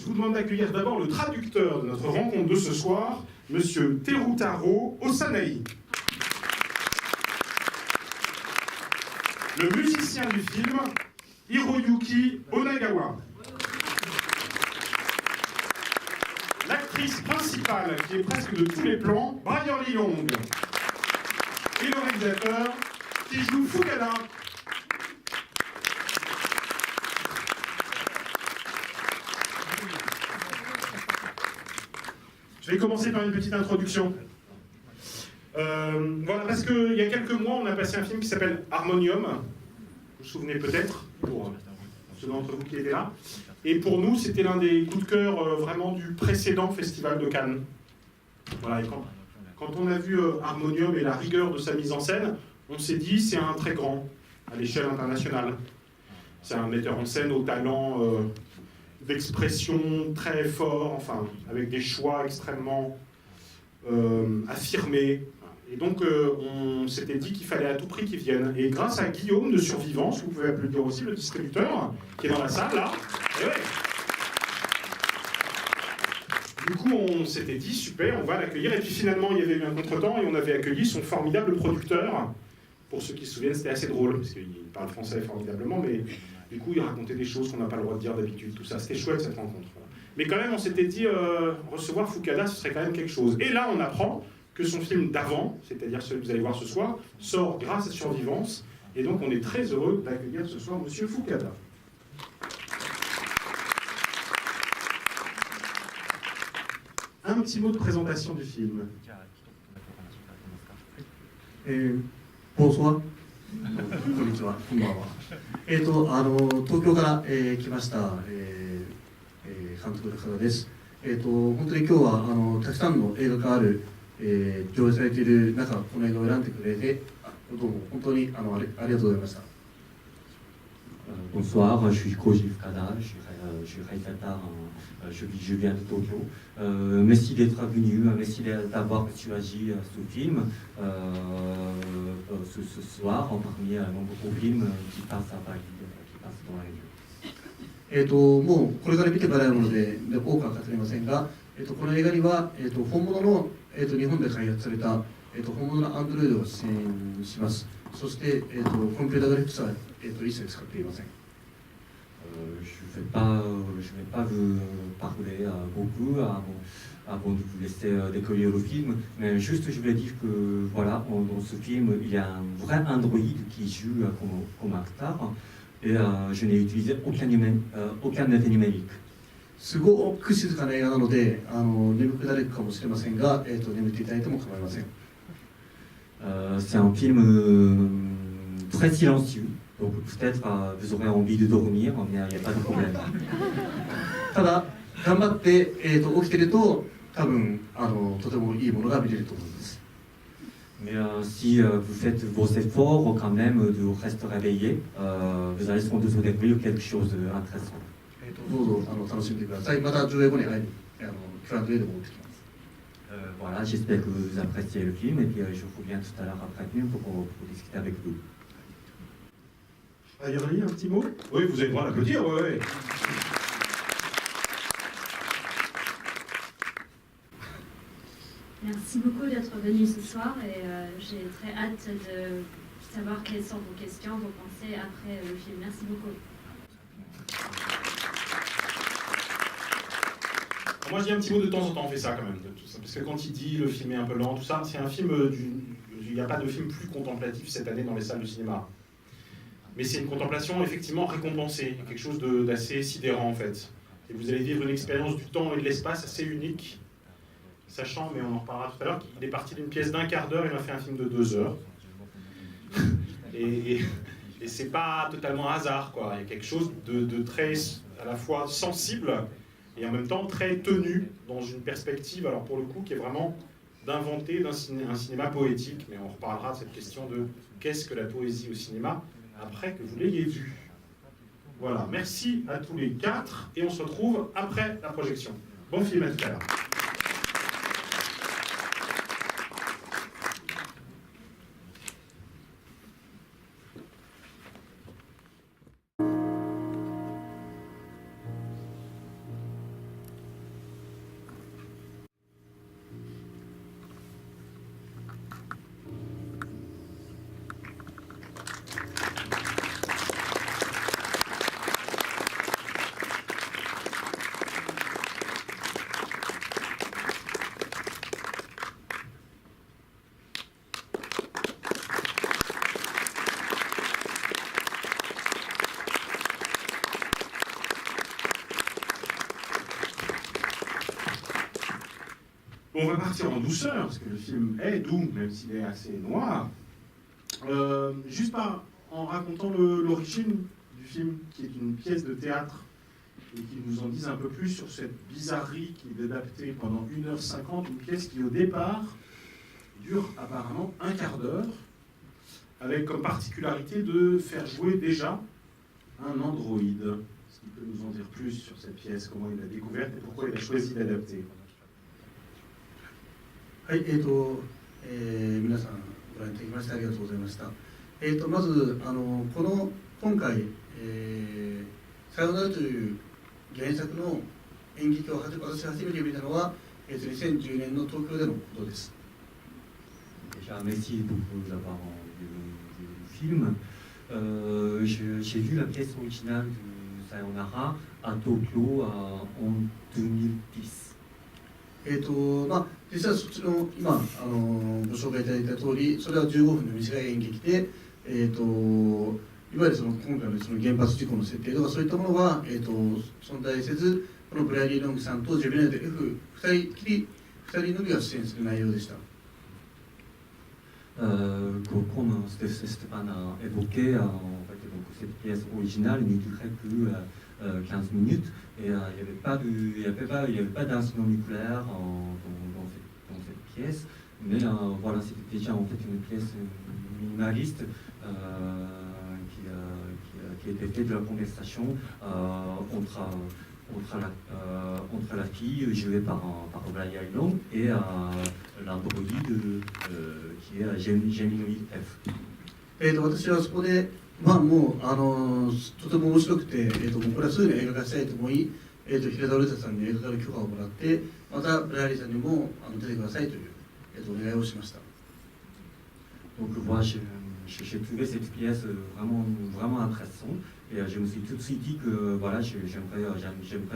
vous demande d'accueillir d'abord le traducteur de notre rencontre de ce soir, Monsieur Terutaro Osanaï. Le musicien du film, Hiroyuki Onagawa. L'actrice principale, qui est presque de tous les plans, Brian Lee Young. Et le réalisateur, qui joue Fukada. Je vais commencer par une petite introduction. Voilà, parce qu'il y a quelques mois, on a passé un film qui s'appelle Harmonium. Vous vous souvenez peut-être, pour ceux d'entre vous qui étaient là. Et pour nous, c'était l'un des coups de cœur vraiment du précédent Festival de Cannes. Voilà, et quand on a vu Harmonium et la rigueur de sa mise en scène, on s'est dit c'est un très grand à l'échelle internationale. C'est un metteur en scène au talent d'expression très fort, enfin, avec des choix extrêmement affirmés. Et donc, on s'était dit qu'il fallait à tout prix qu'il vienne. Et grâce à Guillaume de Survivance, vous pouvez applaudir aussi, le distributeur, qui est dans la salle, là. Et ouais. Du coup, on s'était dit, super, on va l'accueillir. Et puis finalement, il y avait eu un contretemps et on avait accueilli son formidable producteur. Pour ceux qui se souviennent, c'était assez drôle, parce qu'il parle français formidablement, mais du coup, il racontait des choses qu'on n'a pas le droit de dire d'habitude, tout ça. C'était chouette, cette rencontre. Voilà. Mais quand même, on s'était dit, recevoir Fukada, ce serait quand même quelque chose. Et là, on apprend que son film d'avant, c'est-à-dire celui que vous allez voir ce soir, sort grâce à Survivance. Et donc, on est très heureux d'accueillir ce soir Monsieur Fukada. Un petit mot de présentation du film. Bonsoir. こんにちは。こんばんは。東京から、来ました、監督の方です。本当に今日はたくさんの映画がある、上映されている中、この映画を選んでくれて、どうも本当にありがとうございました。Bonsoir, je suis Koji Fukada, je suis réalisateur, je viens de Tokyo. Merci d'être venu, merci d'avoir choisi ce film ce soir parmi nombreux films qui passent à Paris, qui passent dans la région. もうこれから見てもらえるので多くは語りませんが、この映画には、本物の、日本で開発された、本物のアンドロイドが出演します。そして、コンピュータグラフィックスは、一切使っていません。Je vais pas vous parler beaucoup avant de vous laisser découvrir le film, mais juste je vais dire que voilà, dans ce film, il y a un vrai Android qui joue comme acteur et je n'ai utilisé aucun effet numérique. すごく静かな映画なので眠くなるかもしれませんが、眠っていただいても構いません。C'est un film très silencieux. Donc peut-être vous aurez envie de dormir, mais il n'y a pas de problème. ただ頑張って、起きてると多分とてもいいものが見れると思います。Mais si vous faites vos efforts quand même de rester réveillé, vous allez sans doute découvrir quelque chose d'intéressant. どうぞ楽しんでください。また上映後にQ&Aでも持ってきます。Voilà, j'espère que vous appréciez le film et puis je reviens tout à l'heure après le film pour discuter avec vous. Ayerli, un petit mot? Oui, vous avez le droit d'applaudir, oui. Merci beaucoup d'être venu ce soir et j'ai très hâte de savoir quelles sont vos questions, vos pensées après le film. Merci beaucoup. Moi, je dis un petit mot de temps en temps, on fait ça quand même. Parce que quand il dit le film est un peu lent, tout ça, c'est un film. Il n'y a pas de film plus contemplatif cette année dans les salles de cinéma. Mais c'est une contemplation effectivement récompensée, quelque chose d'assez sidérant en fait. Et vous allez vivre une expérience du temps et de l'espace assez unique, sachant, mais on en reparlera tout à l'heure, qu'il est parti d'une pièce d'1 quart d'heure, il m'a fait un film de 2 heures. Et c'est pas totalement un hasard, quoi. Il y a quelque chose de très, à la fois sensible et en même temps très tenu dans une perspective, alors pour le coup, qui est vraiment d'inventer un cinéma poétique. Mais on reparlera de cette question de qu'est-ce que la poésie au cinéma après que vous l'ayez vu. Voilà, merci à tous les 4 et on se retrouve après la projection. Bon film, à tout à l'heure. On va partir en douceur, parce que le film est doux, même s'il est assez noir. Juste en racontant l'origine du film, qui est une pièce de théâtre, et qui nous en dise un peu plus sur cette bizarrerie qui est adaptée pendant 1h50, une pièce qui au départ dure apparemment un quart d'heure, avec comme particularité de faire jouer déjà un androïde. Est-ce qu'il peut nous en dire plus sur cette pièce, comment il l'a découverte et pourquoi il a choisi d'adapter? はい、皆さんご覧いただきましてありがとうございました。まず今回、さよならという原作の演劇を私が初めて見たのは、2010年の東京でのことです。Déjà, merci beaucoup d'avoir vu le film. J'ai vu la pièce originale de Sayonara à Tokyo en 2010. 実はそっちの今ご紹介いただいた通り、それは15分の短い演劇で、いわゆる今回のその原発事故の設定とかそういったものは、存在せず、このブライリー・ロングさんとジェビネル・F 2人のみが出演する内容でした。Comme Stéphane a évoqué, en fait, donc, cette pièce originale ne durait que 15 minutes et il n'y avait pas d'incident nucléaire dans cette pièce, mais voilà, c'était déjà en fait une pièce minimaliste qui était faite de la conversation entre la fille jouée par Brian Long et l'androïde qui est Gemini F. 私はそこで、もうとても面白くて、もうこれはすぐに映画化したいと思い、平田織田さんに映画化の許可をもらって、またブライリーさんにも出てくださいという、お願いをしました。Donc moi j'ai trouvé cette pièce vraiment intéressante et je me suis tout de suite dit que voilà, j'aimerais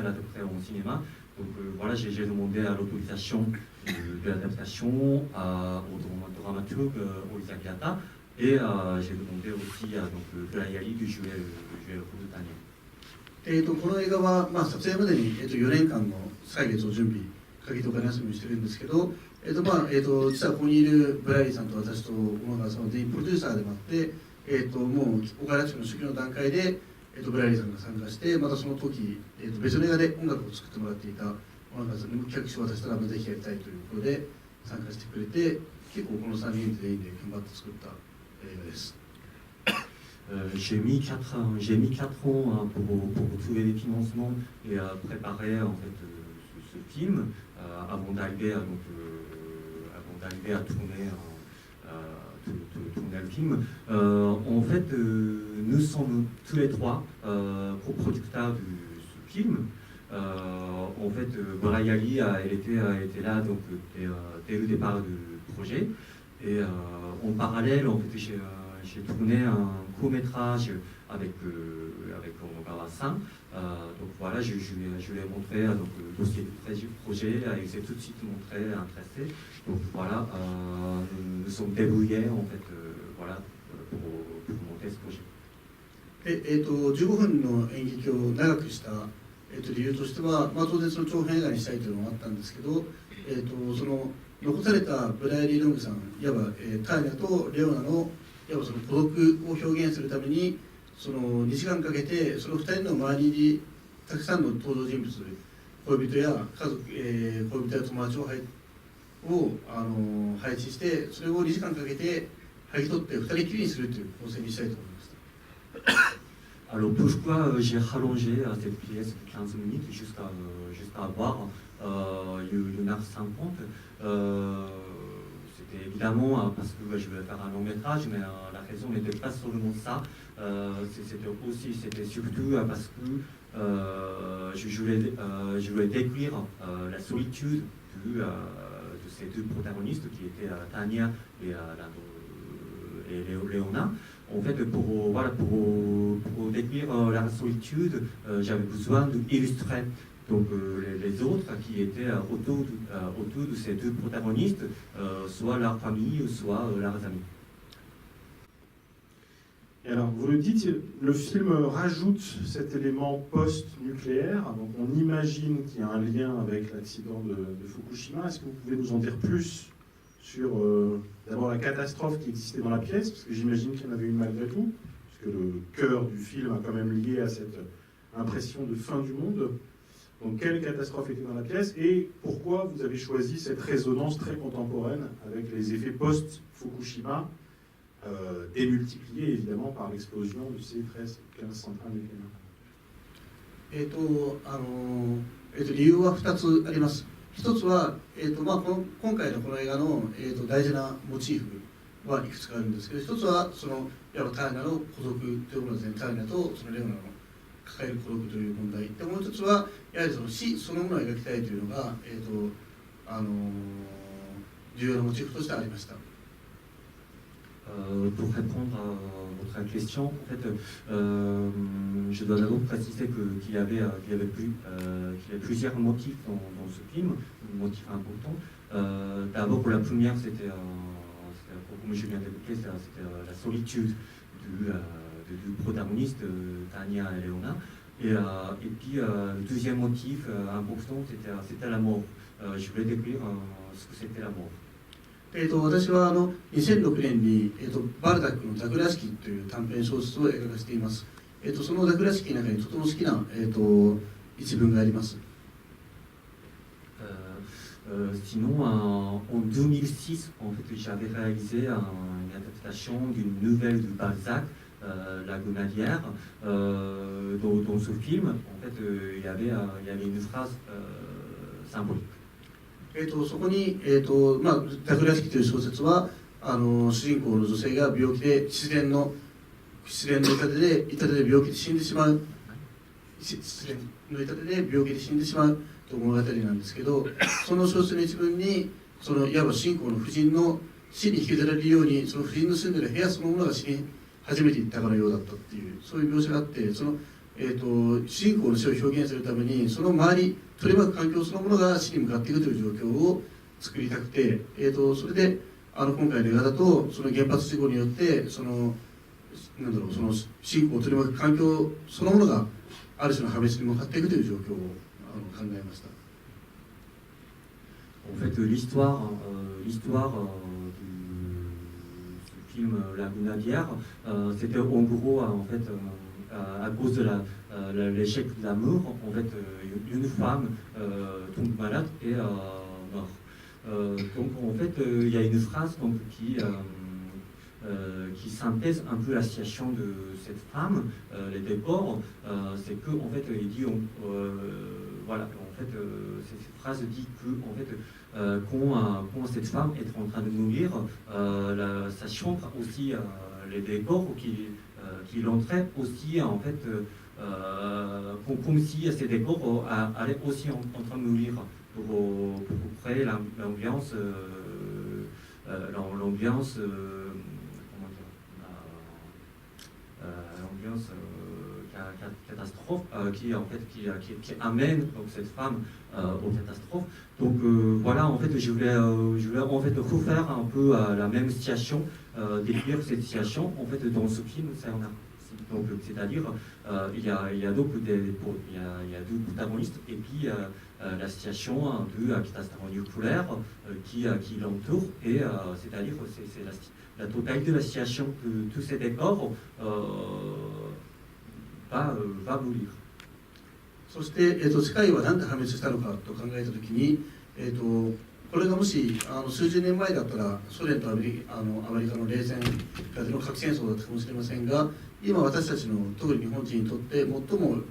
l'adapter au cinéma. Donc voilà, j'ai demandé à l'autorisation de l'adaptation au dramaturge Olisa Gata et j'ai demandé aussi à Layali de jouer le rôle de Daniel. この映画は、撮影までに、4年間の歳月を準備、鍵と金遊びをしてるんですけど、実はここにいるブライリーさんと私と小川さんは全員プロデューサーでもあって、もう岡原地区の初期の段階で、ブライリーさんが参加して、またその時、別の映画で音楽を作ってもらっていた小川さんにも企画書を渡したら、ぜひやりたいということで参加してくれて、結構この3人全員で頑張って作った映画です。J'ai mis 4 ans pour trouver les financements et préparer en fait ce film avant d'arriver à tourner le film. En fait, nous sommes tous les trois coproducteurs de ce film. En fait, Brayali elle était là donc dès le départ du projet et en parallèle en fait j'ai tourné un court-métrage avec Onogawa-san. Donc voilà, je lui ai montré le dossier du projet, il s'est tout de suite montré intéressé. Donc voilà, nous sommes débrouillés en fait, voilà, pour monter ce projet. 15分の演劇を長くした、理由としては、当然その長編映画にしたいというのもあったんですけど、その残されたブライリー・ロングさん、いわば、ターニャとレオナのいわばその孤独を表現するためにその2時間かけてその2人の周りにたくさんの登場人物、恋人や家族、恋人や友達を配置してそれを2時間かけて剥ぎ取って2人きりにするという構成にしたいと思いました。Alors pourquoi j'ai rallongé cette pièce de 15 minutes jusqu'à avoir 1h50 C'était évidemment parce que je voulais faire un long métrage, mais la raison n'était pas seulement ça, c'était surtout parce que je voulais décrire la solitude de ces deux protagonistes qui étaient Tania et Léona. En fait, pour décrire la solitude, j'avais besoin d'illustrer donc, les autres qui étaient autour de ces deux protagonistes, soit leur famille, soit leurs amis. Et alors, vous le dites, le film rajoute cet élément post-nucléaire. Donc, on imagine qu'il y a un lien avec l'accident de Fukushima. Est-ce que vous pouvez nous en dire plus sur d'abord la catastrophe qui existait dans la pièce, parce que j'imagine qu'il y en avait une malgré tout, puisque le cœur du film a quand même lié à cette impression de fin du monde. Donc, quelle catastrophe était dans la pièce et pourquoi vous avez choisi cette résonance très contemporaine avec les effets post-Fukushima, démultipliés évidemment par l'explosion de ces 13-15 centrales nucléaires. 理由は2つあります。一つは、今回のこの映画の、大事なモチーフはいくつかあるんですけど、一つはそのターナの孤独というものですね。ターナとそのレオナの抱える孤独という問題で、もう一つはやはりその死そのものを描きたいというのが、重要なモチーフとしてありました。Pour répondre à votre question, en fait, je dois d'abord préciser qu'il y avait plusieurs motifs dans ce film, motifs importants. D'abord, pour la première, c'était, comme je viens d'évoquer, c'était la solitude du protagoniste, Tania et Leona. Et puis, le deuxième motif important, c'était la mort. Je voulais décrire ce que c'était la mort. 私は2006年に、バルザックのザグラスキーという短編小説を描かせています。そのザグラスキーの中にとても好きな、一文があります。Sinon, en 2006, en fait, j'avais réalisé une adaptation d'une nouvelle de Balzac, La Grenadière. Dans ce film, en fait, il y avait une phrase symbolique. そこに、ザグラスキーという小説は主人公の女性が病気で自然の痛手で病気で死んでしまう自然の痛手で病気で死んでしまうという物語なんですけど、その小説の一文にいわば主人公の夫人の死に引きずられるようにその夫人の住んでいる部屋そのものが死に始めていったかのようだったっていうそういう描写があって、主人公の死を表現するためにその周り取り巻く環境そのものが死に向かっていくという状況を作りたくて、それで今回の映画だとその原発事故によってその主人公を取り巻く環境そのものがある種の破滅に向かっていくという状況を考えました。En fait, l'histoire du film La Grenadière, c'était en gros, en fait, à cause de l'échec de l'amour, en fait, une femme tombe malade et meurt. Donc, en fait, il y a une phrase donc, qui synthèse un peu la situation de cette femme, les décors. C'est que, en fait, il dit, voilà, en fait, cette phrase dit que, en fait, quand cette femme est en train de mourir, sa chambre aussi, les décors qui l'entraient aussi, en fait, comme si ces décors allaient aussi en train de mourir pour créer l'ambiance, l'ambiance catastrophe qui amène donc, cette femme aux catastrophes. Donc voilà, en fait, je voulais en fait refaire un peu la même situation, décrire cette situation en fait dans ce film. Donc c'est-à-dire il y a deux protagonistes et puis la situation de catastrophe nucléaire qui l'entoure et c'est-à-dire c'est la totalité de la situation de tous ces décors va mourir. そして、世界は何で破滅したのかと考えたときに、これがもし数十年前だったらソ連とアメリカの冷戦下での核戦争だったかもしれませんが、今私たちの特に日本人にとって最も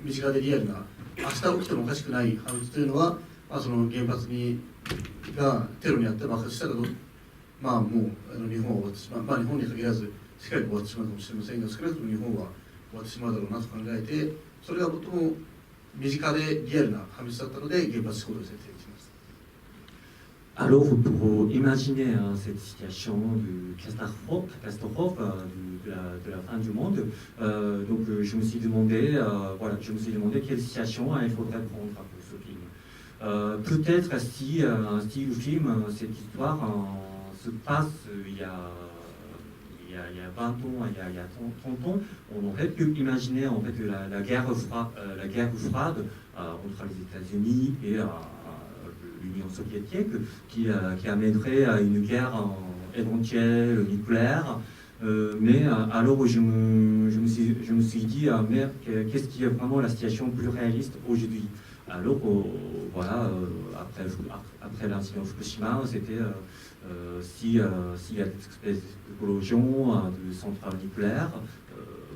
身近でリアルな明日起きてもおかしくない破滅というのは、その原発がテロにあって爆発したらもう日本は終わってしまう、日本に限らず世界が終わってしまうかもしれませんが、少なくとも日本は終わってしまうだろうなと考えて、それが最も身近でリアルな破滅だったので原発事故として提起しました。Alors, pour imaginer cette situation de catastrophe de la fin du monde, donc je me suis demandé, quelle situation il faudrait prendre pour ce film. Peut-être si le film, cette histoire se passe il y a y a 20 ans, il y a 30 ans, on aurait pu imaginer en fait la guerre froide entre les États-Unis et l'Union soviétique qui amènerait à une guerre éventuelle nucléaire. Mais alors je me suis dit, mais qu'est-ce qui est vraiment la situation plus réaliste aujourd'hui? Alors voilà, après l'incident de Fukushima, c'était s'il y a des explosions de centrales nucléaires,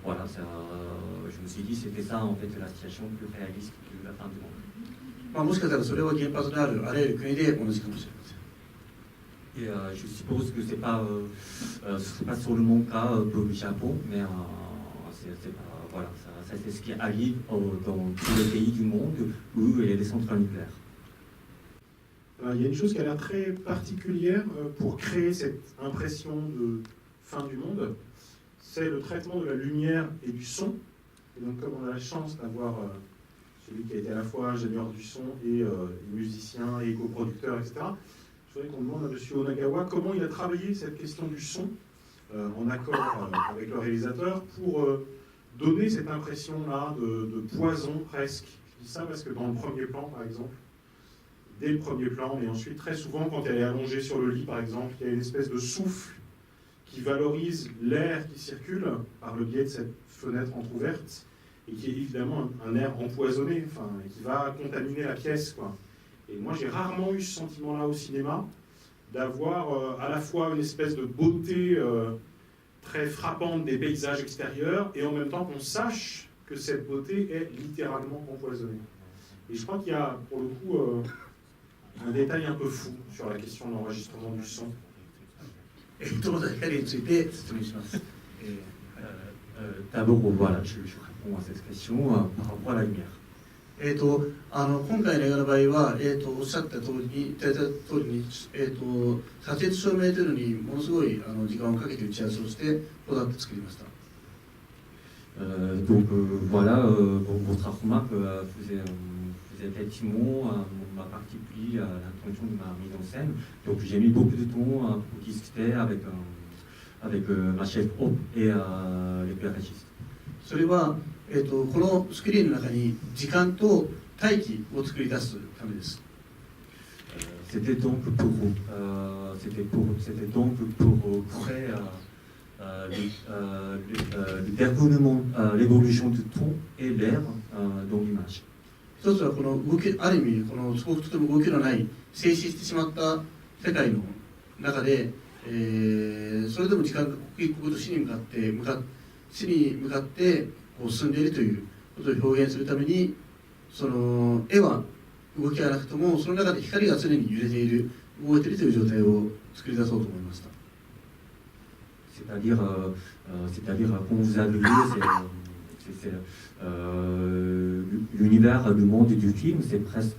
voilà, je me suis dit c'était ça en fait la situation plus réaliste de la fin du monde. まあ、もしかしたらそれは原発のあるあらゆる国で同じかもしれません。 Et je suppose que ce n'est pas seulement mon cas pour le Japon, mais voilà, ça c'est ce qui arrive dans tous les pays du monde où il y a des centrales nucléaires. Il y a une chose qui a l'air très particulière pour créer cette impression de fin du monde, c'est le traitement de la lumière et du son. Et donc comme on a la chance d'avoir celui qui a été à la fois ingénieur du son et musicien et coproducteur, etc., je voudrais qu'on demande à M. Onagawa comment il a travaillé cette question du son en accord avec le réalisateur pour donner cette impression-là de poison presque. Je dis ça parce que dans le premier plan, par exemple, dès le premier plan, et ensuite très souvent quand elle est allongée sur le lit, par exemple, il y a une espèce de souffle qui valorise l'air qui circule par le biais de cette fenêtre entrouverte et qui est évidemment un air empoisonné, enfin, qui va contaminer la pièce, quoi. Et moi, j'ai rarement eu ce sentiment-là au cinéma, d'avoir à la fois une espèce de beauté très frappante des paysages extérieurs, et en même temps qu'on sache que cette beauté est littéralement empoisonnée. Et je crois qu'il y a, pour le coup, un détail un peu fou sur la question de l'enregistrement du son. D'abord, voilà, je réponds à cette question par rapport à la lumière. 今回の映画の場合は、おっしゃった通りに、言った通りに、撮影照明というのにものすごい時間をかけて打ち合わせをしてこだわって作りました。Donc voilà, votre remarque faisait effectivement ma partie pris à l'intention de ma mise en scène. Donc j'ai mis beaucoup de temps pour discuter avec ma chef op et les pédagogistes. それは、このスクリーンの中に時間と待機を作り出すためです。C'était donc pour créer le déroulement, l'évolution du ton et l'air dans l'image. 一つはこの動き、ある意味このすごくとても動きのない静止してしまった世界の中で、それでも時間が刻一刻と死に向かってこう進んでいるということを表現するために、その絵は動きがなくてもその中で光が常に揺れている、動いているという状態を作り出そうと思いました。C'est-à-dire, comme vous avez vu, l'univers, le monde du film, c'est presque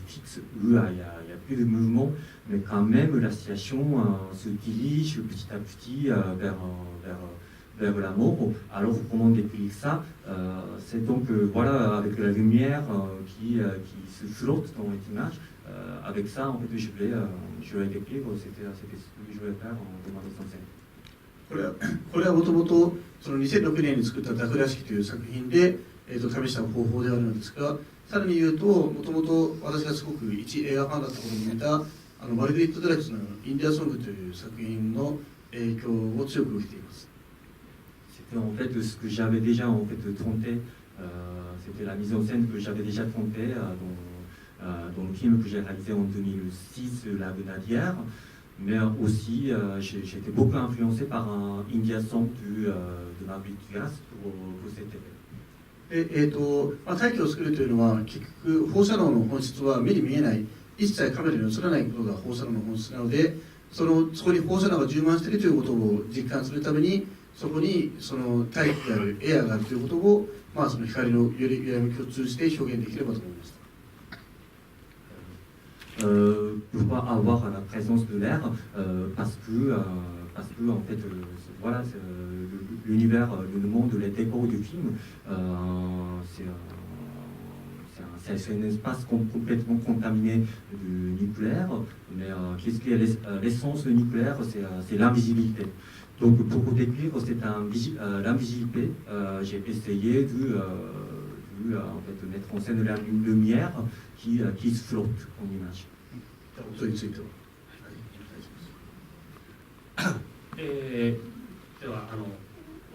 fixe. Il n'y a plus de mouvement, mais quand même la situation se dirige petit à petit vers la mort. Alors comment décrire ça? C'est donc voilà, avec la lumière qui se flotte dans l'image. Avec ça, en fait, je vais décrire, c'était ce que je voulais faire dans ma mise en scène. これはもともと2006年に作った「ダクらしき」という作品で、試した方法ではあるのですが、さらに言うと、もともと私がすごく一映画ファンだったことも見たマルグリット・ドライツの「インディアソング」という作品の影響を強く受けています。C'était en fait ce que j'avais déjà en fait tenté, c'était la mise en scène que j'avais déjà tenté dans le film que j'ai réalisé en 2006, La Grenadière. Mais aussi, j'ai été beaucoup influencé par un India Song de Marguerite Duras pour cette épée. 大気を作るというのは結局放射能の本質は目に見えない、一切カメラに映らないことが放射能の本質なので、そこに放射能が充満しているということを実感するために、そこにその大気であるエアがあるということを、その光の揺らめきを通じて表現できればと思いました。Pouvoir avoir la présence de l'air parce que en fait voilà, l'univers, le monde, les décors du film, c'est un c'est un espace complètement contaminé du nucléaire, mais qu'est-ce qui est l'essence du nucléaire? C'est l'invisibilité. Donc pour décrire l'invisibilité, j'ai essayé de en fait, mettre en scène la lumière qui se flotte en image. 音については。では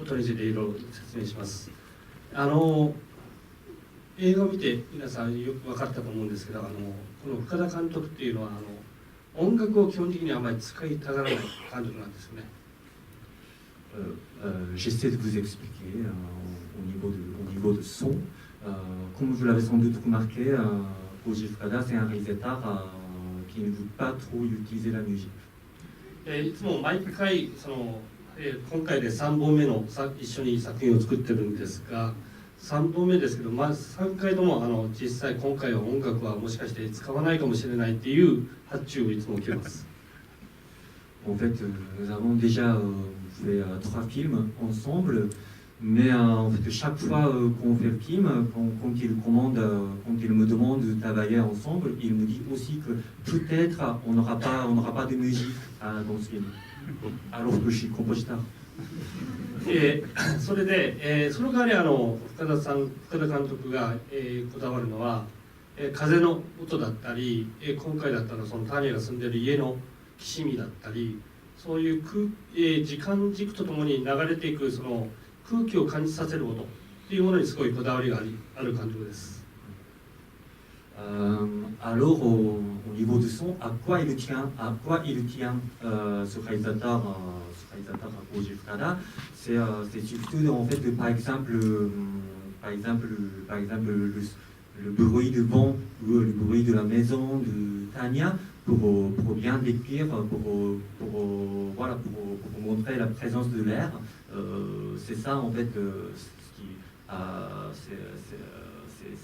音についていろいろ説明します。映画を見て皆さんよく分かったと思うんですけど、この深田監督っていうのは音楽を基本的にあまり使いたがらない監督なんですよね。J'essaie de vous expliquer au niveau de son. Comme vous l'avez sans doute remarqué, Koji Fukada, c'est un réalisateur qui ne veut pas trop utiliser la musique. いつも毎回今回で3本目の一緒に作品を作ってるんですが、3本目ですけど、3回とも実際今回は音楽はもしかして使わないかもしれないっていう発注をいつも受けます。En fait, nous avons déjà fait 3 films ensemble, mais en fait, chaque fois qu'on fait le film, quand il me demande de travailler ensemble, il me dit aussi que peut-être on n'aura pas de musique dans ce film, alors que je suis compositeur. それで、その代わり深田監督が、こだわるのは、風の音だったり、今回だったらそのターニャが住んでる家のきしみだったり、そういう時間軸とともに流れていくその空気を感じさせる音っていうものにすごいこだわりがある監督です。Alors, au niveau du son, à quoi il tient ce réalisateur Koji Fukada, c'est surtout en fait, par exemple le bruit du vent ou le bruit de la maison de Tania pour bien décrire, pour montrer la présence de l'air. C'est ça en fait,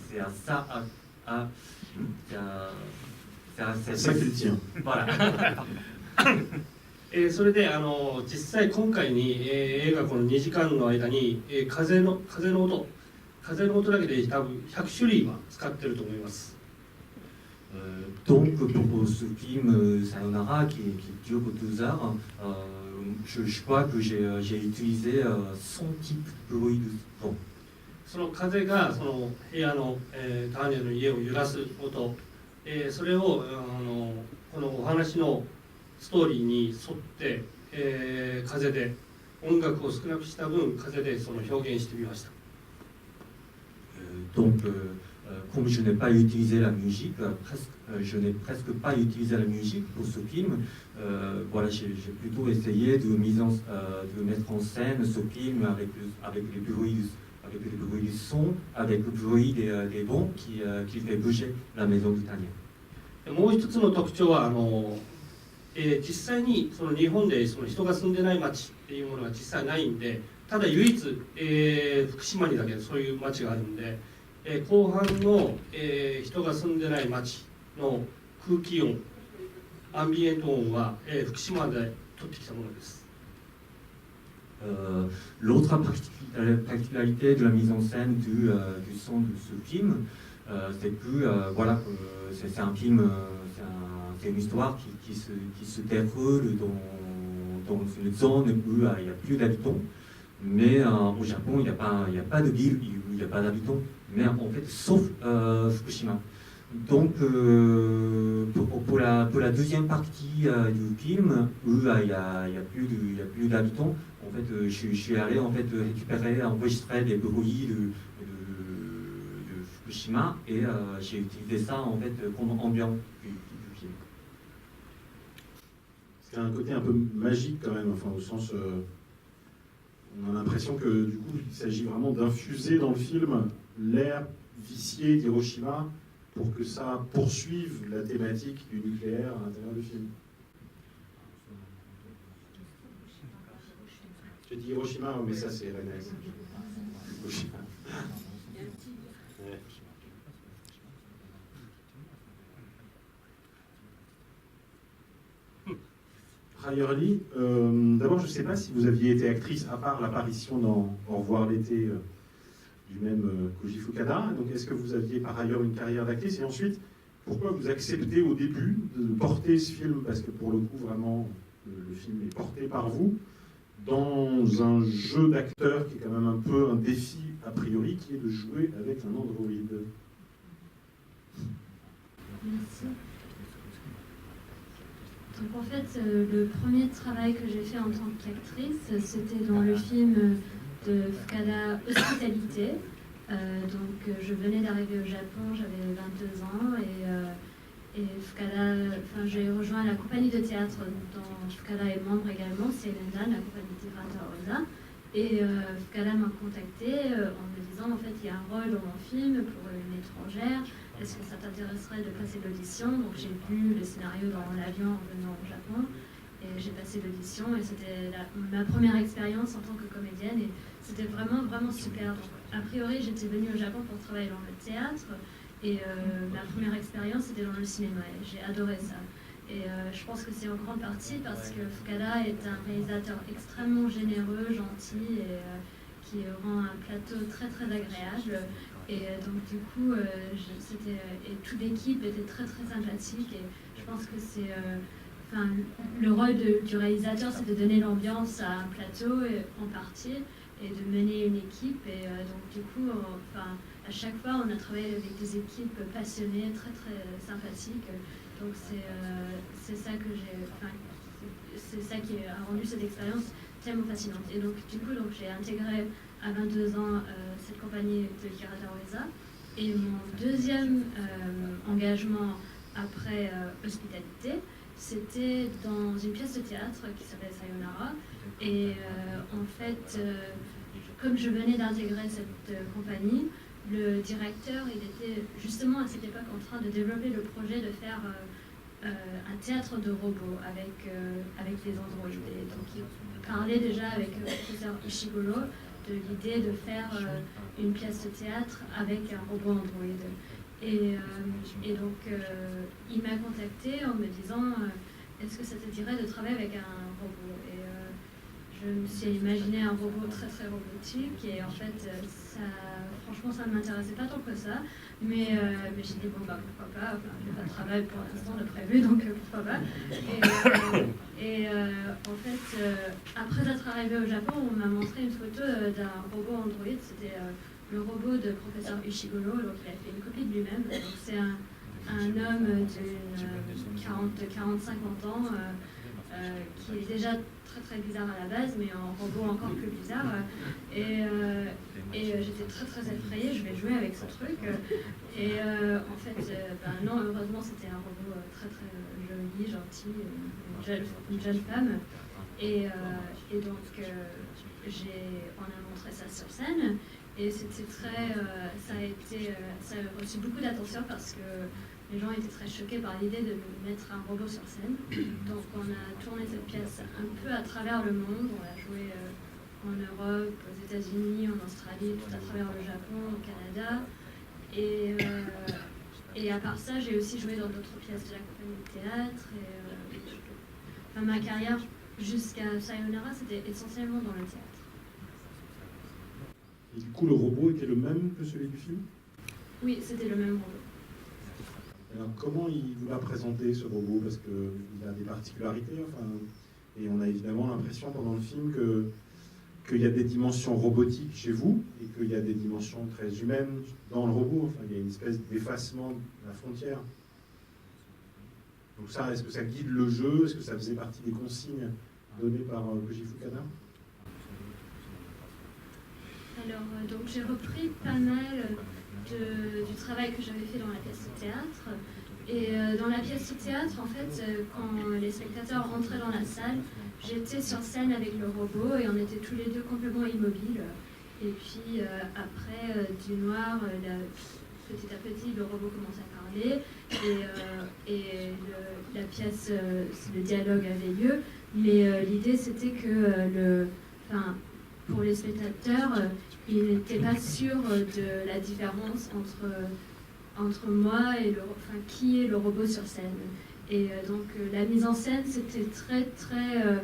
c'est à ça. C'est ça qu'il tient. Voilà. それで実際今回に、映画この2時間の間に、風の音だけで多分100種類は使ってると思います。Donc pour ce film Sayonara qui dure 2 heures, je crois que j'ai utilisé 100 types de bruit de vent. その風がその部屋の、ターニャの家を揺らす音、それをこのお話のストーリーに沿って、風で音楽を少なくした分風でその表現してみました。Donc comme je n'ai pas utilisé la musique, je n'ai presque pas utilisé la musique pour ce film. Voilà, j'ai plutôt essayé de mettre en scène ce film avec les bruits du son, avec le bruit des vents qui fait bouger la maison de Tania. もう一つの特徴は実際にその日本でその人が住んでない町っていうものが実際ないんで、ただ唯一、福島にだけそういう町があるんで、後半の、人が住んでない町の空気音、アンビエント音は、福島で取ってきたものです。L'autre particularité de la mise en scène du son de ce film, c'est que voilà, c'est un film, c'est une histoire qui se déroule dans une zone où il n'y a plus d'habitants, mais au Japon il n'y a pas de ville où il n'y a pas d'habitants, mais en fait sauf Fukushima. Donc pour la deuxième partie du film où il y a plus d'habitants, en fait je suis allé en fait enregistrer des bruits de Fukushima et j'ai utilisé ça en fait comme ambiance du film. C'est un côté un peu magique quand même, enfin au sens on a l'impression que du coup il s'agit vraiment d'infuser dans le film l'air vicié d'Hiroshima pour que ça poursuive la thématique du nucléaire à l'intérieur du film. J'ai dit Hiroshima, mais ça c'est Rennes. Hiroshima. Ouais. Rayerly, d'abord je ne sais pas si vous aviez été actrice à part l'apparition dans Au revoir l'été du du même Koji Fukada. Donc, est-ce que vous aviez par ailleurs une carrière d'actrice? Et ensuite, pourquoi vous acceptez au début de porter ce film? Parce que pour le coup, vraiment, le film est porté par vous, dans un jeu d'acteur qui est quand même un peu un défi a priori, qui est de jouer avec un androïde. Merci. Donc en fait, le premier travail que j'ai fait en tant qu'actrice, c'était dans le film de Fukada Hospitalité. Donc je venais d'arriver au Japon, j'avais 22 ans et Fukada, j'ai rejoint la compagnie de théâtre dont Fukada est membre également, c'est Lendan, la compagnie de théâtre Rosa. Et Fukada m'a contacté en me disant en fait il y a un rôle dans mon film pour une étrangère, est-ce que ça t'intéresserait de passer l'audition? Donc j'ai lu le scénario dans l'avion en venant au Japon et j'ai passé l'audition et c'était ma première expérience en tant que comédienne et c'était vraiment vraiment super. Donc, a priori j'étais venue au Japon pour travailler dans le théâtre et ma première expérience c'était dans le cinéma et j'ai adoré ça. Et je pense que c'est en grande partie parce que Fukada est un réalisateur extrêmement généreux, gentil et qui rend un plateau très très agréable. Et donc du coup, et toute l'équipe était très très sympathique et je pense que c'est, le rôle du réalisateur, c'est de donner l'ambiance à un plateau en partie et de mener une équipe. Et donc du coup, à chaque fois, on a travaillé avec des équipes passionnées, très très sympathiques. Donc c'est ça que c'est ça qui a rendu cette expérience tellement fascinante. Et donc du coup, j'ai intégré à 22 ans cette compagnie de Hirata Ueza. Et mon deuxième engagement après Hospitalité, c'était dans une pièce de théâtre qui s'appelle Sayonara. Et en fait, comme je venais d'intégrer cette compagnie, le directeur, il était justement à cette époque en train de développer le projet de faire un théâtre de robots avec les androïdes. Et donc il parlait déjà avec le professeur Ishiguro de l'idée de faire une pièce de théâtre avec un robot androïde. Et donc il m'a contacté en me disant est-ce que ça te dirait de travailler avec un robot? Et je me suis imaginé un robot très très robotique et en fait franchement ça ne m'intéressait pas tant que ça, mais j'ai dit bon bah pourquoi pas, je n'ai pas de travail pour l'instant de prévu donc pourquoi pas. Et en fait après être arrivé au Japon, on m'a montré une photo d'un robot androïde, c'était le robot de professeur Ishiguro, donc il a fait une copie de lui-même, donc c'est un homme de 40-50 ans qui est déjà très très bizarre à la base, mais en robot encore plus bizarre. Et j'étais très très effrayée, je vais jouer avec ce truc. Et en fait, non, heureusement, c'était un robot très très joli, gentil, une jeune femme. Et donc, on a montré ça sur scène. Et c'était très. Ça a reçu beaucoup d'attention parce que les gens étaient très choqués par l'idée de mettre un robot sur scène. Donc on a tourné cette pièce un peu à travers le monde. On l'a joué en Europe, aux États-Unis, en Australie, tout à travers le Japon, au Canada. Et à part ça, j'ai aussi joué dans d'autres pièces de la compagnie de théâtre. Ma carrière jusqu'à Sayonara, c'était essentiellement dans le théâtre. Et du coup, le robot était le même que celui du film? Oui, c'était le même robot. Alors, comment il vous l'a présenté, ce robot? Parce qu'il a des particularités, et on a évidemment l'impression pendant le film qu'il y a des dimensions robotiques chez vous, et qu'il y a des dimensions très humaines dans le robot. Il y a une espèce d'effacement de la frontière. Donc ça, est-ce que ça guide le jeu? Est-ce que ça faisait partie des consignes données par Koji Fukada? Alors, donc j'ai repris pas mal du travail que j'avais fait dans la pièce de théâtre. Et dans la pièce de théâtre, en fait, quand les spectateurs rentraient dans la salle, j'étais sur scène avec le robot et on était tous les deux complètement immobiles. Et puis après, du noir, petit à petit, le robot commence à parler et la pièce, le dialogue avait lieu. Mais l'idée, c'était que pour les spectateurs, ils n'étaient pas sûrs de la différence entre moi et qui est le robot sur scène. Et donc la mise en scène, c'était très très...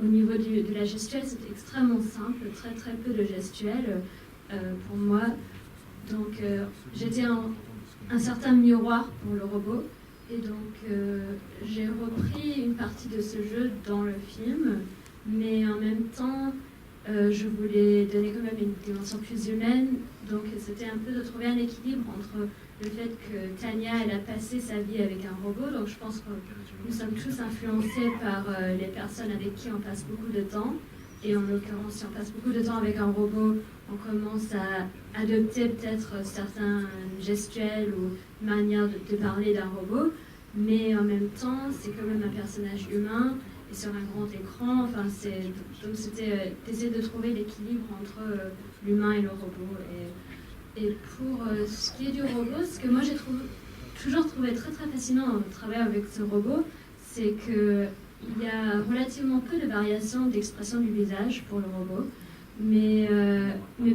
au niveau de la gestuelle, c'était extrêmement simple, très très peu de gestuelle. pour moi. Donc j'étais un certain miroir pour le robot. Et donc j'ai repris une partie de ce jeu dans le film, mais en même temps je voulais donner quand même une dimension plus humaine. Donc c'était un peu de trouver un équilibre entre le fait que Tania, elle a passé sa vie avec un robot. Donc je pense que nous sommes tous influencés par les personnes avec qui on passe beaucoup de temps. Et en l'occurrence, si on passe beaucoup de temps avec un robot, on commence à adopter peut-être certains gestuels ou manières de parler d'un robot. Mais en même temps, c'est quand même un personnage humain et sur un grand écran. Enfin, donc c'était d'essayer de trouver l'équilibre entre l'humain et le robot. Et pour ce qui est du robot, ce que moi j'ai toujours trouvé très très fascinant au travail avec ce robot, c'est qu'il y a relativement peu de variations d'expression du visage pour le robot, mais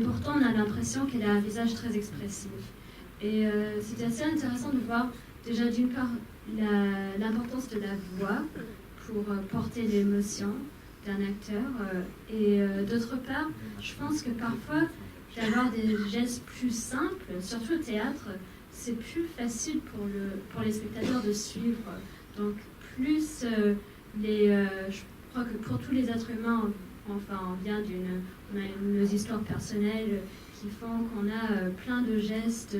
pourtant on a l'impression qu'elle a un visage très expressif. Et c'était assez intéressant de voir déjà d'une part l'importance de la voix pour porter l'émotion d'un acteur, et d'autre part, je pense que parfois d'avoir des gestes plus simples, surtout au théâtre, c'est plus facile pour les spectateurs de suivre. Donc plus je crois que pour tous les êtres humains, enfin on a nos histoires personnelles qui font qu'on a plein de gestes